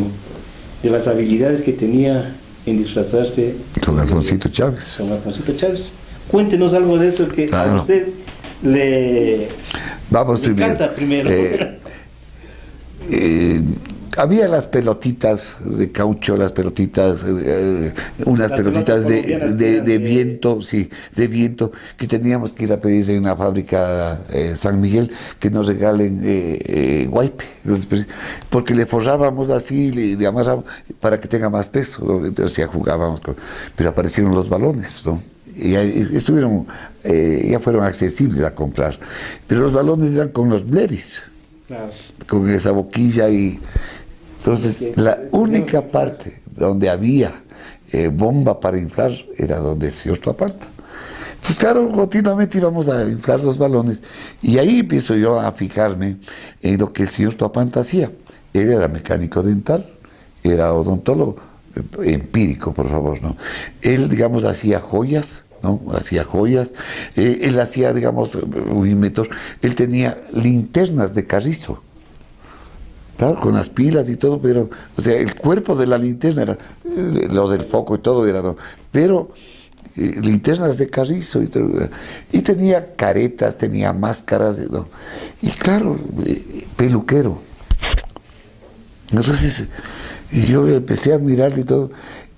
de las habilidades que tenía en disfrazarse. Con Alfonsito Chávez. Con Alfonsito Chávez. Cuéntenos algo de eso que a usted le encanta primero. Había las pelotitas de caucho, las pelotitas, unas pelotitas de viento, sí, de viento, que teníamos que ir a pedir en una fábrica San Miguel que nos regalen guaype, porque le forrábamos así, le amarrábamos para que tenga más peso, ¿no? Entonces ya jugábamos, pero aparecieron los balones, ¿no? Y ya fueron accesibles a comprar, pero los balones eran con los bleris, claro, con esa boquilla y... Entonces, la única parte donde había bomba para inflar era donde el señor Tuapanta. Entonces, claro, continuamente íbamos a inflar los balones y ahí empiezo yo a fijarme en lo que el señor Tuapanta hacía. Él era mecánico dental, era odontólogo, empírico, por favor, ¿no? Él, digamos, hacía joyas, ¿no? Hacía joyas, él hacía, digamos, un inventor, él tenía linternas de carrizo. Claro, con las pilas y todo, pero, o sea, el cuerpo de la linterna era, lo del foco y todo era, ¿no? Pero linternas de carrizo y tenía caretas, tenía máscaras, ¿no? Y claro, peluquero. Entonces yo empecé a admirarle y todo,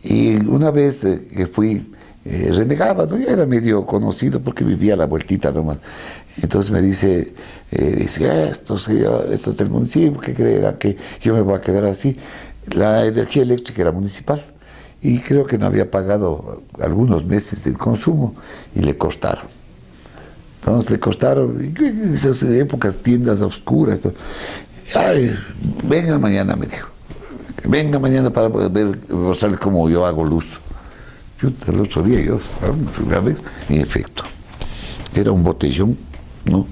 y una vez que fui, renegaba, ¿no? Ya era medio conocido porque vivía a la vueltita nomás. Entonces me dice, esto es del municipio, ¿qué creerá que yo me voy a quedar así? La energía eléctrica era municipal y creo que no había pagado algunos meses del consumo y le cortaron. Entonces le cortaron, en esas épocas, tiendas oscuras. Todo. Ay, venga mañana, me dijo. Venga mañana para poder mostrarle cómo yo hago luz. El otro día yo, en efecto, era un botellón, ¿no?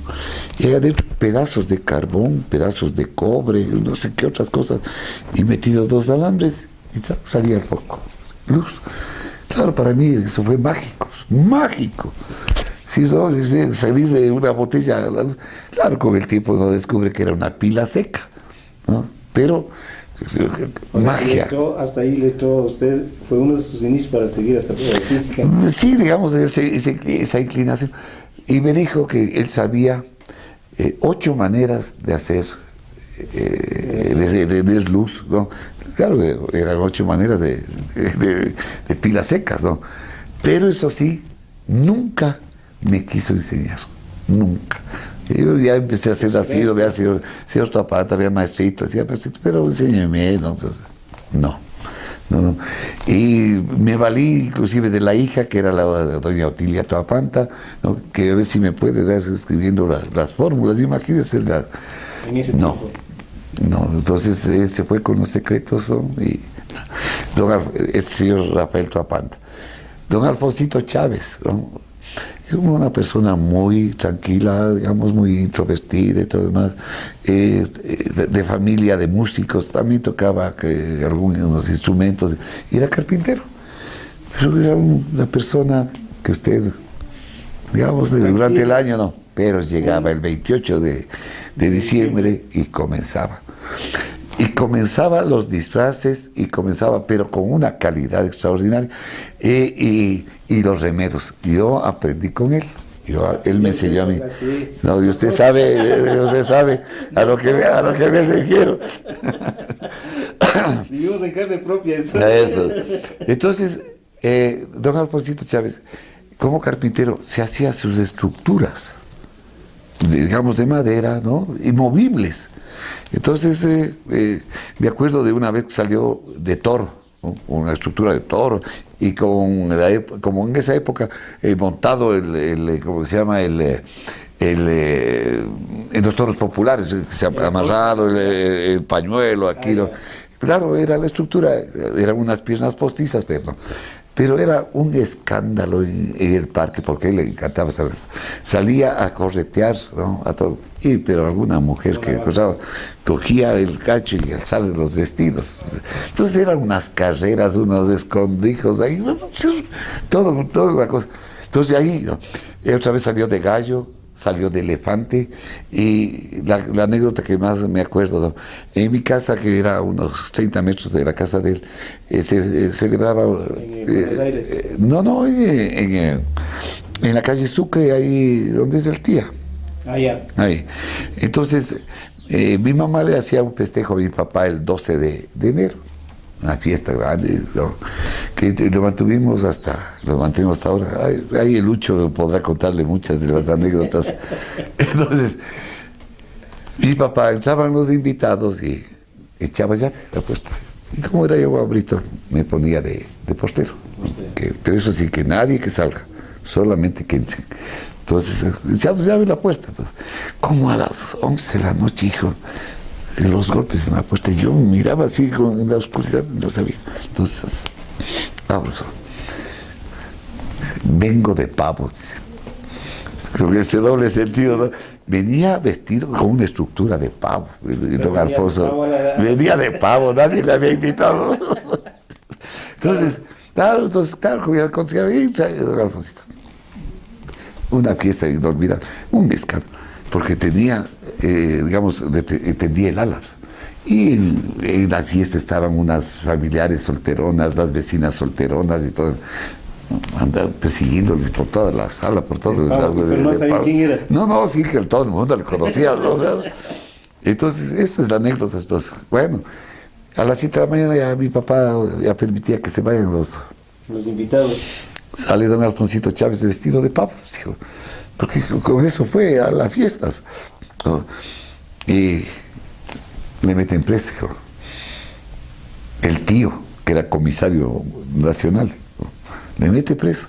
Y adentro pedazos de carbón, pedazos de cobre, no sé qué otras cosas, y metido 2 alambres, y salía poco. Luz. Claro, para mí eso fue mágico, mágico. Si no, salís de una botella, claro, con el tiempo uno descubre que era una pila seca, ¿no? Pero magia. Hasta ahí le entró a usted, fue uno de sus inicios para seguir hasta la física. Sí, digamos, esa inclinación. Y me dijo que él sabía 8 maneras de hacer, de luz, ¿no? Claro, eran 8 maneras de pilas secas, ¿no? Pero eso sí, nunca me quiso enseñar, nunca. Yo ya empecé a hacer así, lo veía señor Tuapanta, había maestrito, decía, pero enséñeme, no. Y me valí inclusive de la hija, que era la doña Otilia Tuapanta, ¿no? Que a ver si me puede dar escribiendo las fórmulas, imagínense. En ese tiempo. No, entonces él se fue con los secretos, ¿no? Y el señor Rafael Tuapanta. Don Alfonsito Chávez, ¿no? Es una persona muy tranquila, digamos, muy introvertida y todo lo demás, de familia de músicos, también tocaba algunos instrumentos, y era carpintero. Pero era una persona que usted, digamos, durante el año no, pero llegaba el 28 de diciembre y comenzaba. Y comenzaba los disfraces, pero con una calidad extraordinaria, y los remeros. Yo aprendí con él. Él me enseñó a mí. No, y usted sabe a lo que me refiero. Vivimos en carne propia. Eso. Entonces, don Alfonsito Chávez, como carpintero, se hacía sus estructuras, digamos, de madera, ¿no? Inmovibles. Entonces, me acuerdo de una vez que salió de toro, ¿no? Una estructura de toro, y como en esa época, montado ¿cómo se llama? En los toros populares, se ha amarrado el pañuelo aquí, ¿no? Claro, era la estructura, eran unas piernas postizas, pero era un escándalo en el parque, porque a él le encantaba estar. Salía a corretear, ¿no? A todo. Pero alguna mujer que cogía el cacho y alzarle los vestidos. Entonces eran unas carreras, unos escondrijos ahí, toda la cosa. Entonces de ahí, ¿no? Otra vez salió de gallo, salió de elefante, y la anécdota que más me acuerdo, ¿no? En mi casa, que era a unos 30 metros de la casa de él, se celebraba... ¿En Buenos Aires? No, en la calle Sucre, ahí donde es el tía. Ahí. Entonces, mi mamá le hacía un festejo a mi papá el 12 de enero. Una fiesta grande, ¿no? Que lo mantenemos hasta ahora. Ahí el Lucho podrá contarle muchas de las anécdotas. Entonces, mi papá, entraban los invitados y echaba ya la puesta. Y como era yo guabrito, me ponía de portero. Pero eso sí, que nadie que salga, solamente que entren. Entonces, ya abre la puerta. Entonces, como a las 11 de la noche, hijo, los golpes en la puerta, yo miraba así en la oscuridad, no sabía. Entonces, abro. Vengo de pavo, dice. Con ese doble sentido, ¿no? Venía vestido con una estructura de pavo, don Alfonso. Venía de pavo, nadie le había invitado. Entonces, claro, como ya conseguía ir, don Alfonsito. Una fiesta inolvidable, un escándalo, porque tenía, tendía el ala. Y en la fiesta estaban unas familiares solteronas, las vecinas solteronas y todo. andaba persiguiéndoles por toda la sala, por todo el Pablo, pero no sabía quién era. No, sí, que todo el mundo le conocía. ¿No? O sea, entonces, esta es la anécdota. Entonces, bueno, a las 7 de la mañana ya mi papá ya permitía que se vayan los invitados. Sale don Alfonsito Chávez de vestido de pavo, dijo, porque con eso fue a la fiesta, ¿no? Y le meten preso, dijo. El tío, que era comisario nacional, ¿no? Le mete preso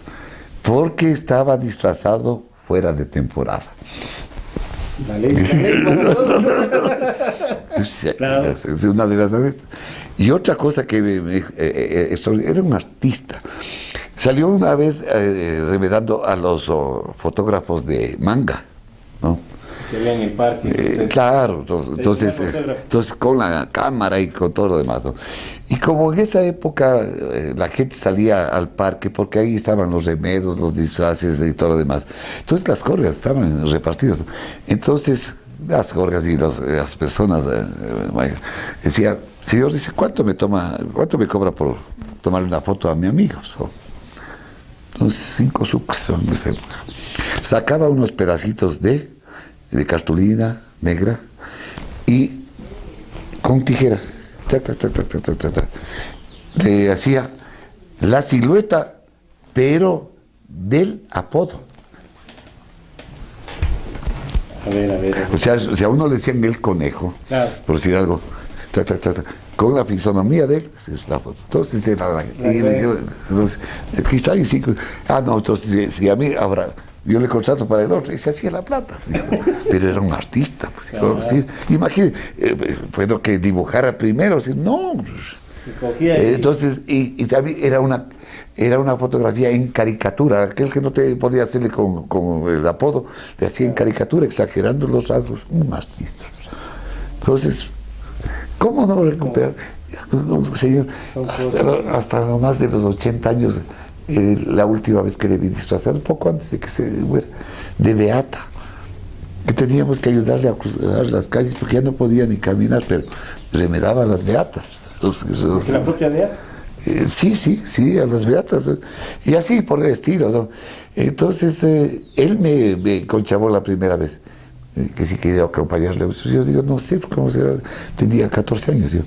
porque estaba disfrazado fuera de temporada. La ley para nosotros. Claro. Es una de las anécdotas. Y otra cosa que era un artista. Salió una vez remedando a los fotógrafos de manga, ¿no? Que vean el parque. Claro, entonces con la cámara y con todo lo demás, ¿no? Y como en esa época la gente salía al parque porque ahí estaban los remedos, los disfraces y todo lo demás. Entonces las gorgas estaban repartidas, ¿no? Entonces las gorgas y las personas decía, señor, dice, ¿cuánto me cobra por tomarle una foto a mi amigo? Entonces 5 sucres. Sacaba unos pedacitos de cartulina negra y con tijera le hacía la silueta, pero del apodo. A ver. O sea, si a uno le decían el conejo, claro, por decir algo, con la fisonomía de él, la foto. Entonces era entonces, aquí está y sí. No, entonces si a mí ahora yo le contrato para el otro y se hacía la plata, ¿sí? Pero era un artista, pues, ¿sí? Imagínate, puedo que dibujara primero, ¿sí? No. Entonces, y también era una fotografía en caricatura, aquel que no te podía hacerle con el apodo, le hacía en caricatura, exagerando los rasgos, un artista. Entonces, ¿cómo no recuperar? Señor, hasta más de los 80 años, la última vez que le vi disfrazado, un poco antes de que se muera, de beata, que teníamos que ayudarle a cruzar las calles porque ya no podía ni caminar, pero remedaba a las beatas. ¿La propia beata? Sí, a las beatas, y así por el estilo, ¿no? Entonces, él me conchavó la primera vez, que sí quería acompañarle. Yo digo, no sé cómo será, tenía 14 años, yo.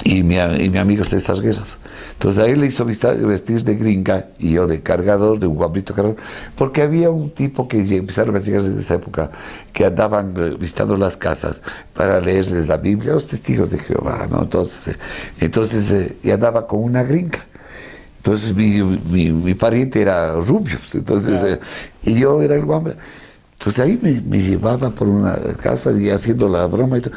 Y mi amigo César Guerras. Entonces a él le hizo vestir de gringa y yo de cargador, de un guabrito cargador, porque había un tipo que empezaron a llegar en esa época, que andaban visitando las casas para leerles la Biblia, los testigos de Jehová, ¿no? Entonces y andaba con una gringa. Entonces mi pariente era rubio, entonces, y yo era el guambra. Entonces ahí me llevaba por una casa y haciendo la broma y todo.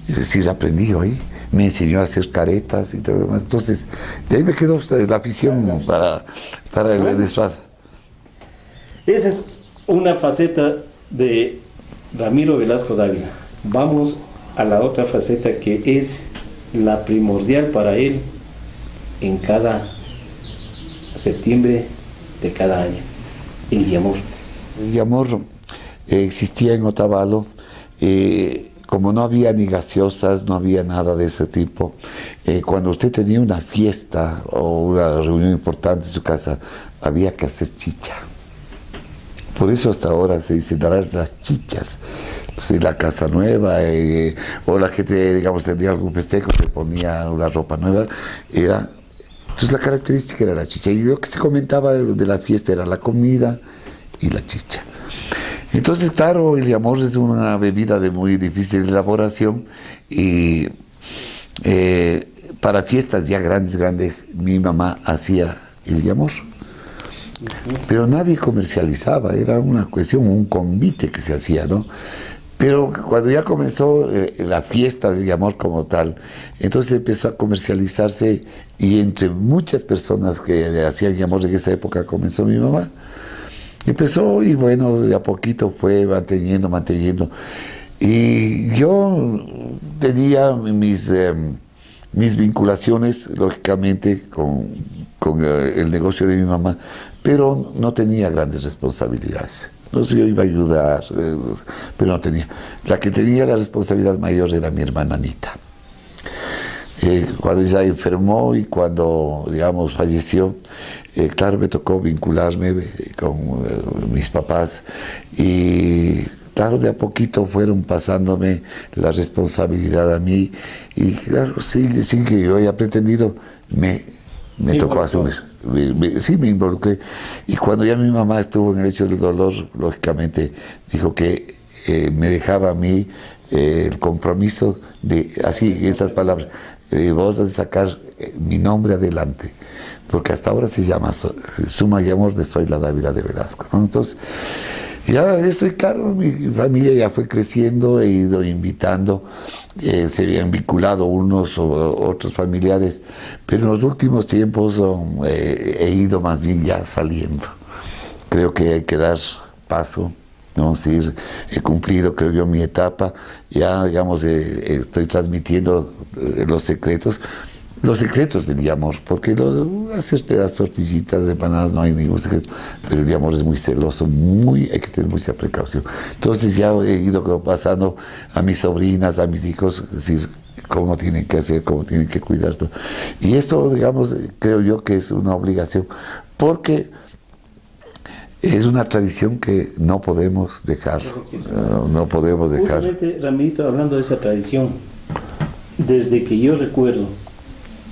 Y sí, aprendí yo ahí. Me enseñó a hacer caretas y todo lo demás. Entonces, de ahí me quedó la afición para el disfraz. Esa es una faceta de Ramiro Velasco Dávila. Vamos a la otra faceta que es la primordial para él en cada septiembre de cada año, el Yamor. El Yamor existía en Otavalo. Como no había ni gaseosas, no había nada de ese tipo, cuando usted tenía una fiesta o una reunión importante en su casa, había que hacer chicha. Por eso hasta ahora se dice, darás las chichas. Pues en la casa nueva, o la gente, digamos, tenía algún festejo, se ponía una ropa nueva, entonces la característica era la chicha. Y lo que se comentaba de la fiesta era la comida y la chicha. Entonces, claro, el Yamor es una bebida de muy difícil elaboración y para fiestas ya grandes, mi mamá hacía el Yamor. Pero nadie comercializaba, era una cuestión, un convite que se hacía, ¿no? Pero cuando ya comenzó la fiesta del Yamor como tal, entonces empezó a comercializarse y entre muchas personas que hacían Yamor en esa época comenzó mi mamá. Empezó y bueno, de a poquito fue manteniendo. Y yo tenía mis vinculaciones, lógicamente, con el negocio de mi mamá, pero no tenía grandes responsabilidades. Entonces yo iba a ayudar, pero no tenía. La que tenía la responsabilidad mayor era mi hermana Anita. Cuando ella enfermó y cuando, digamos, falleció, claro, me tocó vincularme con mis papás y claro, de a poquito fueron pasándome la responsabilidad a mí y claro, sin que yo haya pretendido, me tocó asumir. Sí, me involucré. Y cuando ya mi mamá estuvo en el hecho del dolor, lógicamente dijo que me dejaba a mí el compromiso de, así, esas palabras, vos de sacar mi nombre adelante, porque hasta ahora se llama Suma y Amor de Zoila Dávila de Velasco, ¿no? Entonces, ya estoy claro, mi familia ya fue creciendo, he ido invitando, se habían vinculado unos o otros familiares, pero en los últimos tiempos he ido más bien ya saliendo. Creo que hay que dar paso, ¿no? Sí, he cumplido, creo yo, mi etapa, ya, digamos, estoy transmitiendo los secretos del amor, porque hacerte las tortillitas de empanadas no hay ningún secreto, pero el amor es muy celoso, hay que tener mucha precaución. Entonces ya he ido pasando a mis sobrinas, a mis hijos, es decir, cómo tienen que hacer, cómo tienen que cuidar todo. Y esto, digamos, creo yo que es una obligación, porque es una tradición que no podemos dejar, no podemos dejar. Justamente, Ramirito, hablando de esa tradición, desde que yo recuerdo,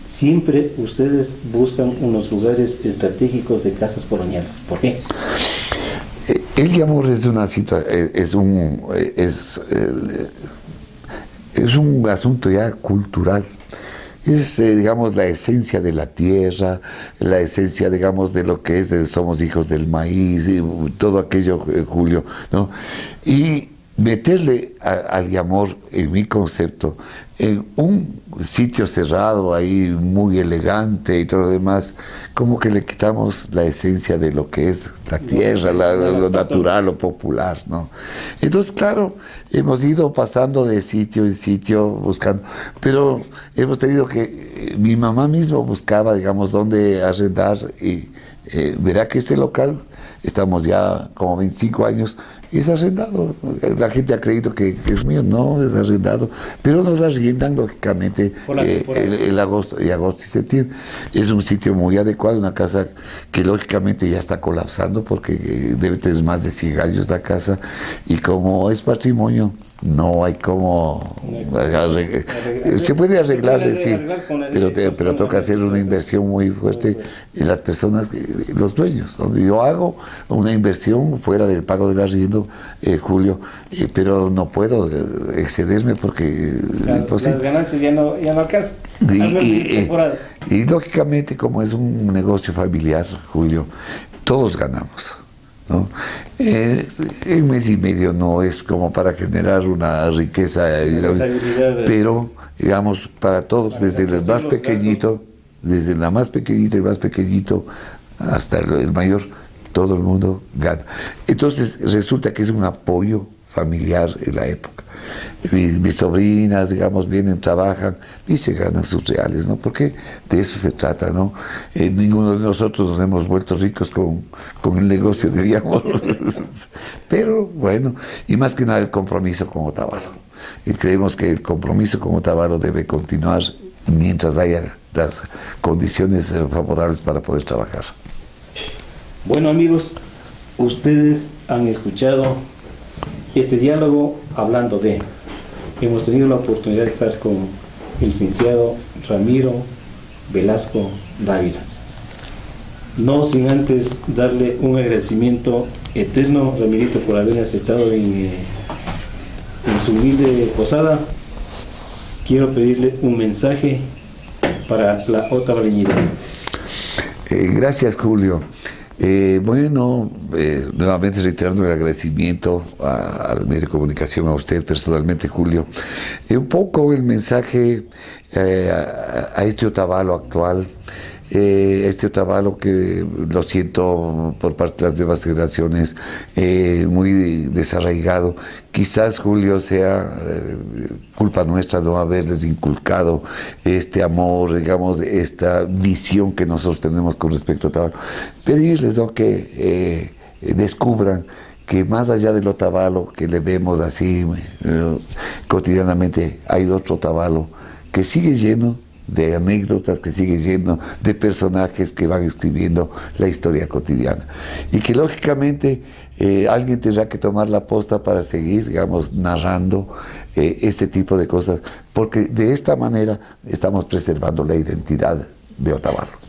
siempre ustedes buscan unos lugares estratégicos de casas coloniales. ¿Por qué? El amor es una es un asunto ya cultural. Es, digamos, la esencia de la tierra, la esencia, digamos, de lo que es, somos hijos del maíz, y todo aquello, Julio, ¿no? Y meterle al amor, en mi concepto, en un sitio cerrado ahí muy elegante y todo lo demás, como que le quitamos la esencia de lo que es la tierra, lo natural, lo popular, ¿no? Entonces, claro, hemos ido pasando de sitio en sitio buscando, pero hemos tenido que, mi mamá misma buscaba, digamos, dónde arrendar y verá que este local, estamos ya como 25 años, y es arrendado. La gente ha creído que es mío, no, es arrendado, pero nos arriendan lógicamente el agosto y septiembre. Es un sitio muy adecuado, una casa que lógicamente ya está colapsando porque debe tener más de 100 años la casa, y como es patrimonio, no hay como se puede arreglar, sí, pero toca hacer una inversión muy fuerte en las personas, los dueños. Donde yo hago una inversión fuera del pago del arriendo, Julio, pero no puedo excederme porque las ganancias ya no alcanzan. Y lógicamente, como es un negocio familiar, Julio, todos ganamos, ¿no? En mes y medio no es como para generar una riqueza, pero digamos para todos, desde el más pequeñito, desde la más pequeñita, el más pequeñito hasta el mayor, todo el mundo gana. Entonces resulta que es un apoyo familiar en la época. Mis sobrinas, digamos, vienen, trabajan y se ganan sus reales, ¿no? Porque de eso se trata, ¿no? Ninguno de nosotros nos hemos vuelto ricos con el negocio, digamos. Pero bueno, y más que nada el compromiso con Otavalo. Y creemos que el compromiso con Otavalo debe continuar mientras haya las condiciones favorables para poder trabajar. Bueno, amigos, ustedes han escuchado este diálogo hablando de. Hemos tenido la oportunidad de estar con el licenciado Ramiro Velasco Dávila. No sin antes darle un agradecimiento eterno, Ramirito, por haber aceptado en su humilde posada. Quiero pedirle un mensaje para la otavaleñidad. Gracias, Julio. Nuevamente reiterando el agradecimiento al medio de comunicación, a usted personalmente, Julio. Un poco el mensaje a este Otavalo actual, este Otavalo que lo siento por parte de las nuevas generaciones muy desarraigado. Quizás, Julio, sea culpa nuestra no haberles inculcado este amor, digamos, esta visión que nosotros tenemos con respecto a Otavalo. Pedirles, ¿no?, que descubran que más allá del Otavalo que le vemos así cotidianamente, hay otro Otavalo que sigue lleno de anécdotas que sigue lleno de personajes que van escribiendo la historia cotidiana. Y que lógicamente alguien tendrá que tomar la posta para seguir, digamos, narrando este tipo de cosas, porque de esta manera estamos preservando la identidad de Otavalo.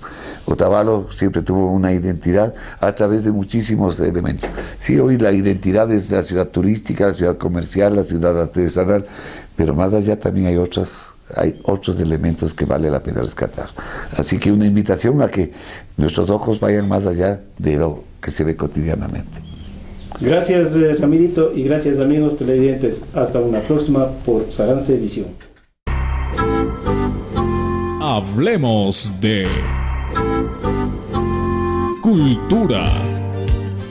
Otavalo siempre tuvo una identidad a través de muchísimos elementos. Sí, hoy la identidad es la ciudad turística, la ciudad comercial, la ciudad artesanal, pero más allá también hay otros elementos que vale la pena rescatar. Así que una invitación a que nuestros ojos vayan más allá de lo que se ve cotidianamente. Gracias, Ramirito, y gracias, amigos televidentes. Hasta una próxima por Sarance Visión. Hablemos de cultura,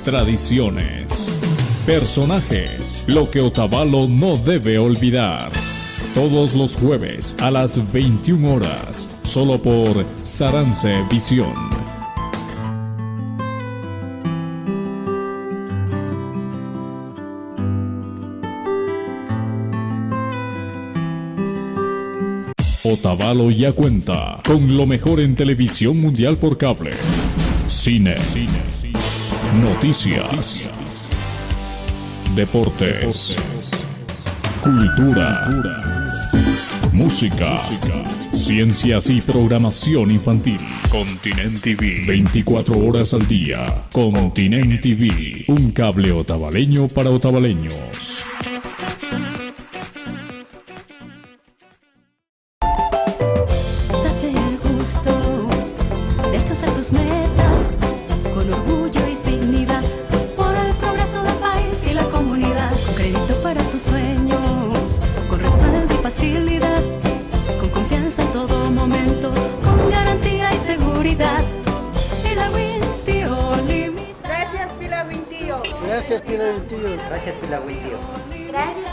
tradiciones, personajes, lo que Otavalo no debe olvidar. Todos los jueves a las 21 horas, solo por Sarance Visión. Otavalo ya cuenta con lo mejor en televisión mundial por cable, cine, noticias, deportes, cultura, música, ciencias y programación infantil. Continent TV, 24 horas al día. Continent TV, un cable otavaleño para otavaleños. Date el gusto de alcanzar tus metas con orgullo y dignidad por el progreso del país y la comunidad. Con crédito para tus sueños, con respaldo y facilidad, con confianza en todo momento, con garantía y seguridad. Pilawin-Tío Limita. Gracias, Pilawin-Tío. Gracias, Pilawin-Tío. Gracias, Pilawin-Tío. Gracias